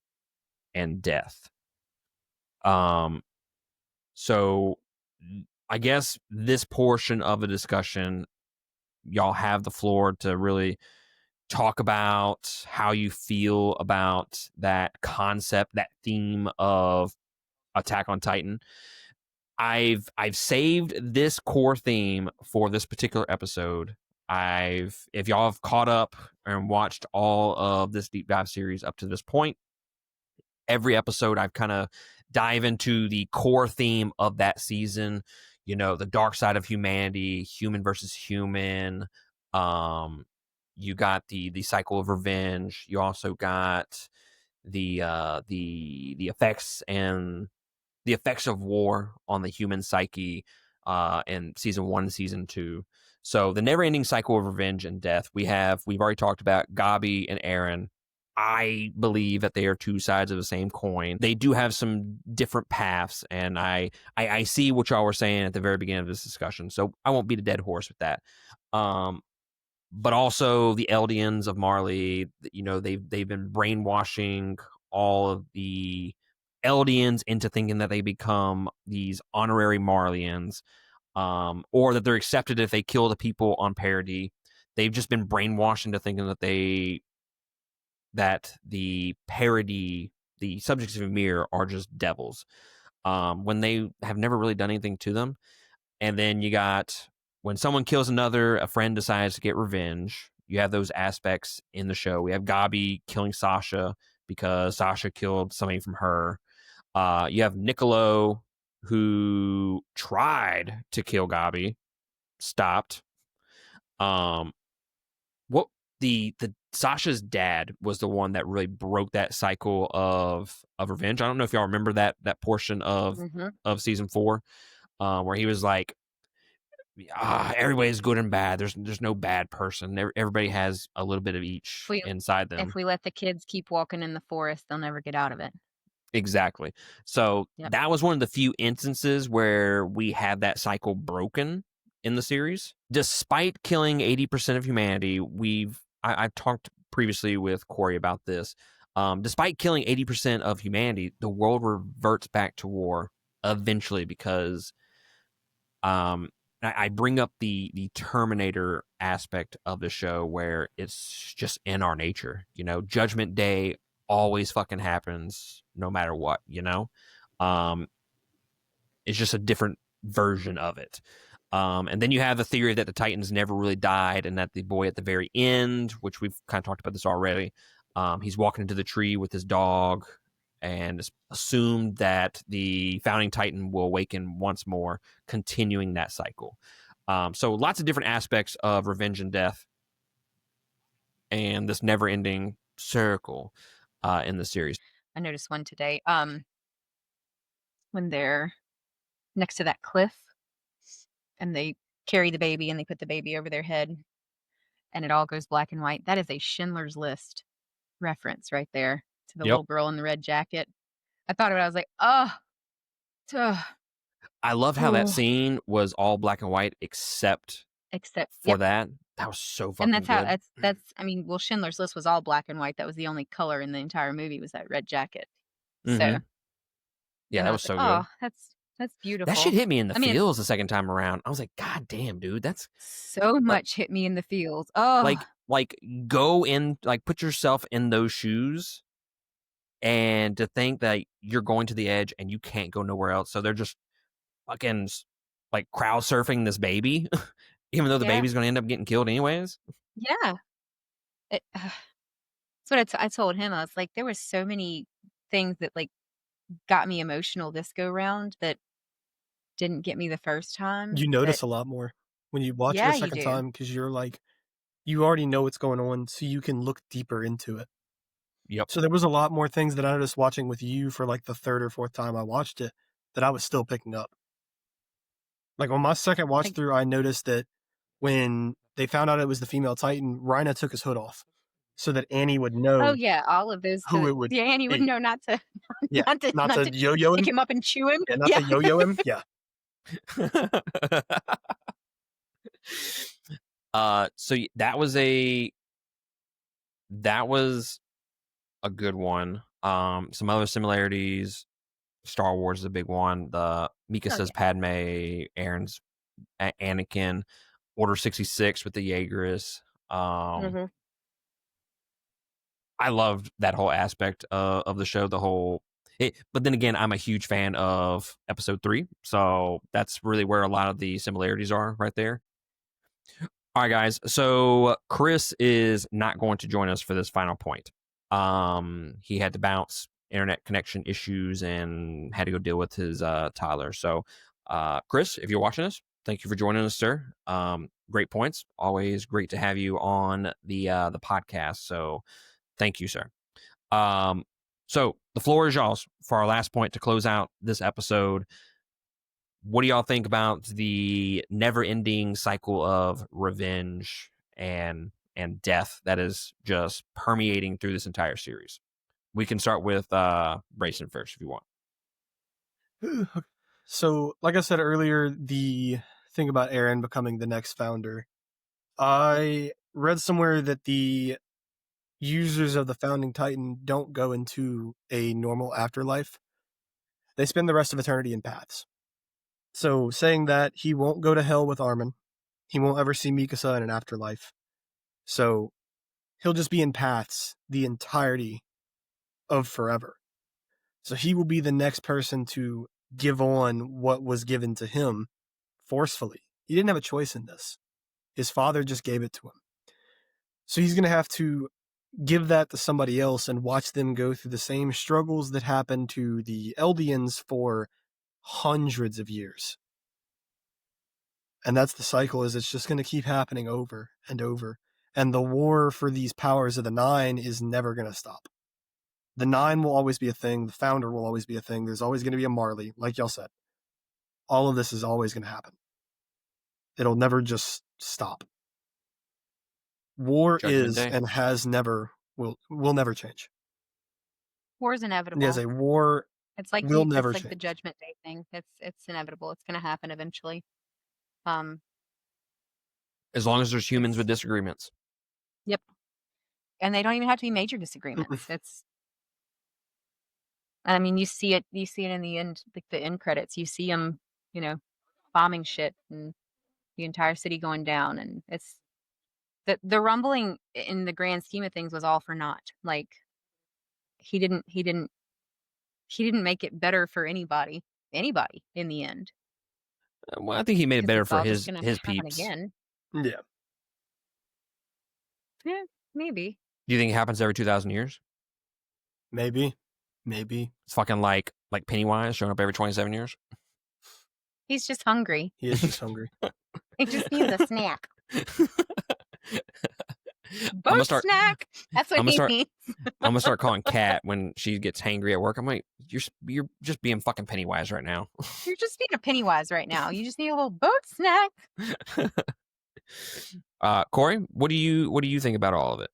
Speaker 1: and death. So I guess this portion of the discussion, y'all have the floor to really talk about how you feel about that concept, that theme of Attack on Titan. I've saved this core theme for this particular episode. If y'all have caught up and watched all of this deep dive series up to this point, every episode I've kind of dive into the core theme of that season. You know, the dark side of humanity, human versus human. You got the cycle of revenge. You also got the effects and the effects of war on the human psyche in season 1 and season 2. So the never-ending cycle of revenge and death. We've already talked about Gabi and Eren. I believe that they are two sides of the same coin. They do have some different paths, and I see what y'all were saying at the very beginning of this discussion, so I won't beat a dead horse with that. But also the Eldians of Marley, you know, they've been brainwashing all of the Eldians into thinking that they become these honorary Marleyans, or that they're accepted if they kill the people on parody. They've just been brainwashed into thinking that the parody, the subjects of Ymir, are just devils, when they have never really done anything to them. And then you got, when someone kills another, a friend decides to get revenge. You have those aspects in the show. We have Gabi killing Sasha because Sasha killed somebody from her. You have Niccolo, who tried to kill Gabi, stopped. The Sasha's dad was the one that really broke that cycle of revenge. I don't know if y'all remember that portion of season 4, where he was like, everybody's good and bad. There's no bad person. Everybody has a little bit of each inside them.
Speaker 3: If we let the kids keep walking in the forest, they'll never get out of it.
Speaker 1: Exactly. So that was one of the few instances where we had that cycle broken in the series. Despite killing 80% of humanity, I've talked previously with Kori about this. Despite killing 80% of humanity, the world reverts back to war eventually, because I bring up the Terminator aspect of the show, where it's just in our nature. You know, Judgment Day always fucking happens no matter what, you know? It's just a different version of it. And then you have the theory that the Titans never really died, and that the boy at the very end, which we've kind of talked about this already, he's walking into the tree with his dog, and it's assumed that the founding Titan will awaken once more, continuing that cycle. So lots of different aspects of revenge and death, and this never-ending circle in the series.
Speaker 3: I noticed one today. When they're next to that cliff, and they carry the baby, and they put the baby over their head, and it all goes black and white. That is a Schindler's List reference right there to the little girl in the red jacket. I thought of it. I was like,
Speaker 1: I love how that scene was all black and white except
Speaker 3: Except
Speaker 1: for that was so fucking
Speaker 3: and that's how
Speaker 1: good.
Speaker 3: that's I mean, well, Schindler's List was all black and white. That was the only color in the entire movie was that red jacket. So
Speaker 1: Yeah,
Speaker 3: and
Speaker 1: that
Speaker 3: I
Speaker 1: was
Speaker 3: was like,
Speaker 1: so good.
Speaker 3: oh, that's beautiful.
Speaker 1: That shit hit me in the
Speaker 3: I mean,
Speaker 1: feels the second time around. I was like, God damn, dude, that's
Speaker 3: so much hit me in the feels. Oh,
Speaker 1: like go in, like put yourself in those shoes, and to think that you're going to the edge and you can't go nowhere else. So they're just fucking like crowd surfing this baby, even though the
Speaker 3: yeah,
Speaker 1: baby's going to end up getting killed anyways.
Speaker 3: yeah. That's what I told him. I was like, there were so many things that like got me emotional this go round that didn't get me the first time.
Speaker 4: You
Speaker 3: That
Speaker 4: notice a lot more when you watch it
Speaker 3: yeah,
Speaker 4: a
Speaker 3: you
Speaker 4: second
Speaker 3: do.
Speaker 4: time because you're like, you already know what's going on, so you can look deeper into it.
Speaker 1: Yep.
Speaker 4: So there was a lot more things that I noticed watching with you for like the third or fourth time I watched it that I was still picking up. Like on my second watch
Speaker 3: Like,
Speaker 4: through, I noticed that when they found out it was the female Titan, Rhina took his hood off so that Annie would
Speaker 3: oh
Speaker 4: know
Speaker 3: yeah, all of those.
Speaker 4: who it would
Speaker 3: Yeah, Annie would
Speaker 4: be.
Speaker 3: know not to,
Speaker 4: Yeah, not
Speaker 3: not
Speaker 4: to
Speaker 3: to
Speaker 4: yo-yo
Speaker 3: pick
Speaker 4: him.
Speaker 3: him up and chew him.
Speaker 4: Yeah, not
Speaker 3: Yeah,
Speaker 4: to yo-yo him. Yeah.
Speaker 1: So that was a good one. Some other similarities. Star Wars is a big one. The Mikasa's Padme, Eren's Anakin, Order 66 with the Jaegerists. I loved that whole aspect of the show. But then again, I'm a huge fan of Episode 3, so that's really where a lot of the similarities are right there. All right, guys. So Chris is not going to join us for this final point. He had to bounce, internet connection issues, and had to go deal with his toddler. So, Chris, if you're watching us, thank you for joining us, sir. Great points. Always great to have you on the podcast. So, thank you, sir. So the floor is y'all's for our last point to close out this episode. What do y'all think about the never-ending cycle of revenge and death that is just permeating through this entire series? We can start with Brason first if you want.
Speaker 4: So, like I said earlier, the thing about Eren becoming the next founder, I read somewhere that the users of the founding Titan don't go into a normal afterlife. They spend the rest of eternity in paths. So saying that he won't go to hell with Armin, he won't ever see Mikasa in an afterlife. So he'll just be in paths the entirety of forever. So he will be the next person to give on what was given to him forcefully. He didn't have a choice in this. His father just gave it to him. So he's going to have to give that to somebody else and watch them go through the same struggles that happened to the Eldians for hundreds of years. And that's the cycle, is it's just going to keep happening over and over. And the war for these powers of the Nine is never going to stop. The Nine will always be a thing. The Founder will always be a thing. There's always going to be a Marley, like y'all said. All of this is always going to happen. It'll never just stop. War
Speaker 1: Judgment
Speaker 4: is
Speaker 1: Day.
Speaker 4: and has never, will never change.
Speaker 3: war is inevitable.
Speaker 4: Yes, a war
Speaker 3: It's like
Speaker 4: will never
Speaker 3: it's like
Speaker 4: change.
Speaker 3: the Judgment Day thing. It's inevitable. It's going to happen eventually.
Speaker 1: As long as there's humans with disagreements.
Speaker 3: Yep. And they don't even have to be major disagreements. I mean, you see it in the end, like the end credits. You see them, bombing shit and the entire city going down, and it's the rumbling in the grand scheme of things was all for naught. Like he didn't make it better for anybody in the end.
Speaker 1: Well, I think he made it
Speaker 3: 'Cause
Speaker 1: better
Speaker 3: it's
Speaker 1: for
Speaker 3: all just
Speaker 1: his
Speaker 3: gonna happen
Speaker 1: peeps.
Speaker 3: again.
Speaker 4: Yeah.
Speaker 3: Yeah, maybe.
Speaker 1: Do you think it happens every 2,000 years?
Speaker 4: Maybe.
Speaker 1: It's fucking like Pennywise showing up every 27 years.
Speaker 3: He's just hungry.
Speaker 4: He is just hungry.
Speaker 3: He just needs a snack.
Speaker 1: I'm
Speaker 3: Boat snack. That's what he needs.
Speaker 1: I'm gonna start calling Kat when she gets hangry at work. I'm like, you're just being fucking Pennywise right now.
Speaker 3: You're just being a Pennywise right now. You just need a little boat snack.
Speaker 1: Kori, what do you think about all of it?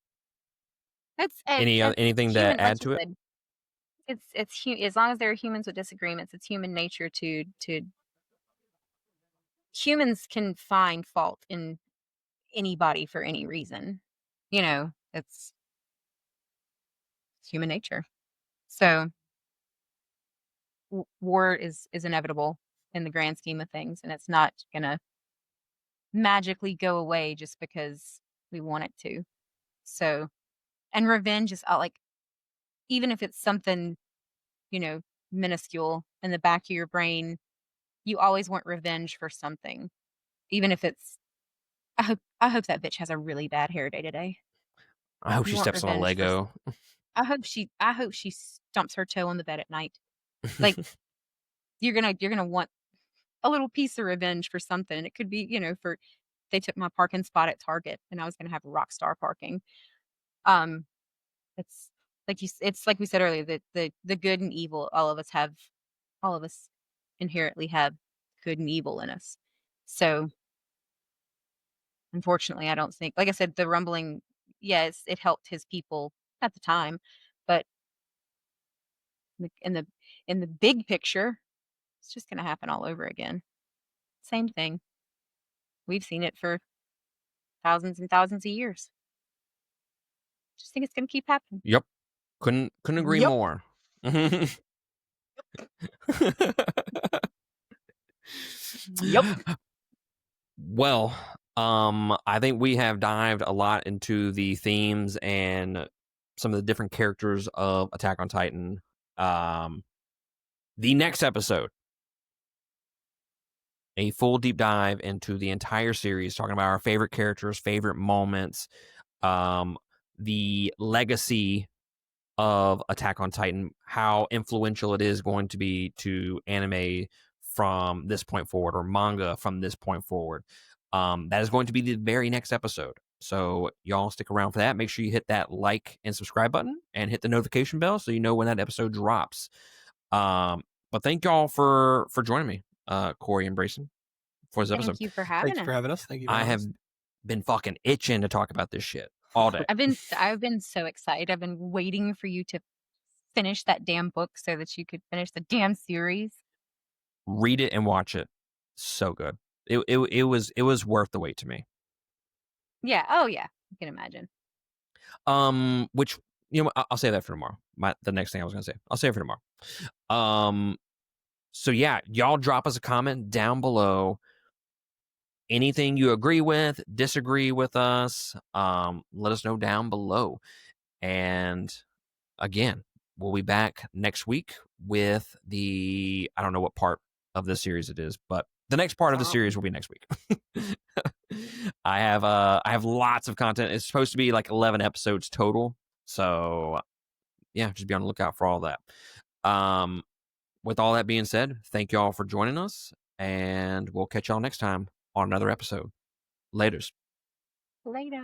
Speaker 1: Anything to add to it?
Speaker 3: It's as long as there are humans with disagreements, it's human nature to humans can find fault in anybody for any reason. You know, it's human nature. So war is inevitable in the grand scheme of things, and it's not gonna magically go away just because we want it to. So, and revenge is like, even if it's something, you know, minuscule in the back of your brain, you always want revenge for something, even if it's. I hope that bitch has a really bad hair day today.
Speaker 1: I hope
Speaker 3: You
Speaker 1: she
Speaker 3: want
Speaker 1: steps on a
Speaker 3: revenge for
Speaker 1: Lego.
Speaker 3: I hope she stumps her toe on the bed at night. Like, you're gonna want a little piece of revenge for something. It could be, you know, for they took my parking spot at Target and I was gonna have rock star parking. Um, it's it's like we said earlier, the good and evil, all of us inherently have good and evil in us. So unfortunately, I don't think, like I said, the rumbling, yes, it helped his people at the time, but in the big picture, it's just going to happen all over again. Same thing. We've seen it for thousands and thousands of years. Just think it's going to keep happening.
Speaker 1: Yep. Couldn't agree
Speaker 2: Yep.
Speaker 1: more.
Speaker 2: Yep.
Speaker 1: Well, I think we have dived a lot into the themes and some of the different characters of Attack on Titan. The next episode, a full deep dive into the entire series, talking about our favorite characters, favorite moments, the legacy of Attack on Titan, how influential it is going to be to anime from this point forward, or manga from this point forward. That is going to be the very next episode. So y'all stick around for that. Make sure you hit that like and subscribe button and hit the notification bell so you know when that episode drops. But thank y'all for joining me, Kori and Brason, for this episode.
Speaker 3: Thank you for having us.
Speaker 4: Thank you for having us. Thank you.
Speaker 1: I have been fucking itching to talk about this shit all day.
Speaker 3: I've been so excited. I've been waiting for you to finish that damn book so that you could finish the damn series.
Speaker 1: Read it and watch it. So good. It was worth the wait to me.
Speaker 3: Yeah. Oh yeah. I can imagine.
Speaker 1: Which, you know, I'll say that for tomorrow. The next thing I was gonna say, I'll say it for tomorrow. So yeah, y'all drop us a comment down below. Anything you agree with, disagree with us, let us know down below. And again, we'll be back next week with I don't know what part of this series it is, but the next part of the series will be next week. I have lots of content. It's supposed to be like 11 episodes total. So yeah, just be on the lookout for all that. With all that being said, thank y'all for joining us, and we'll catch y'all next time on another episode. Laters.
Speaker 3: Later.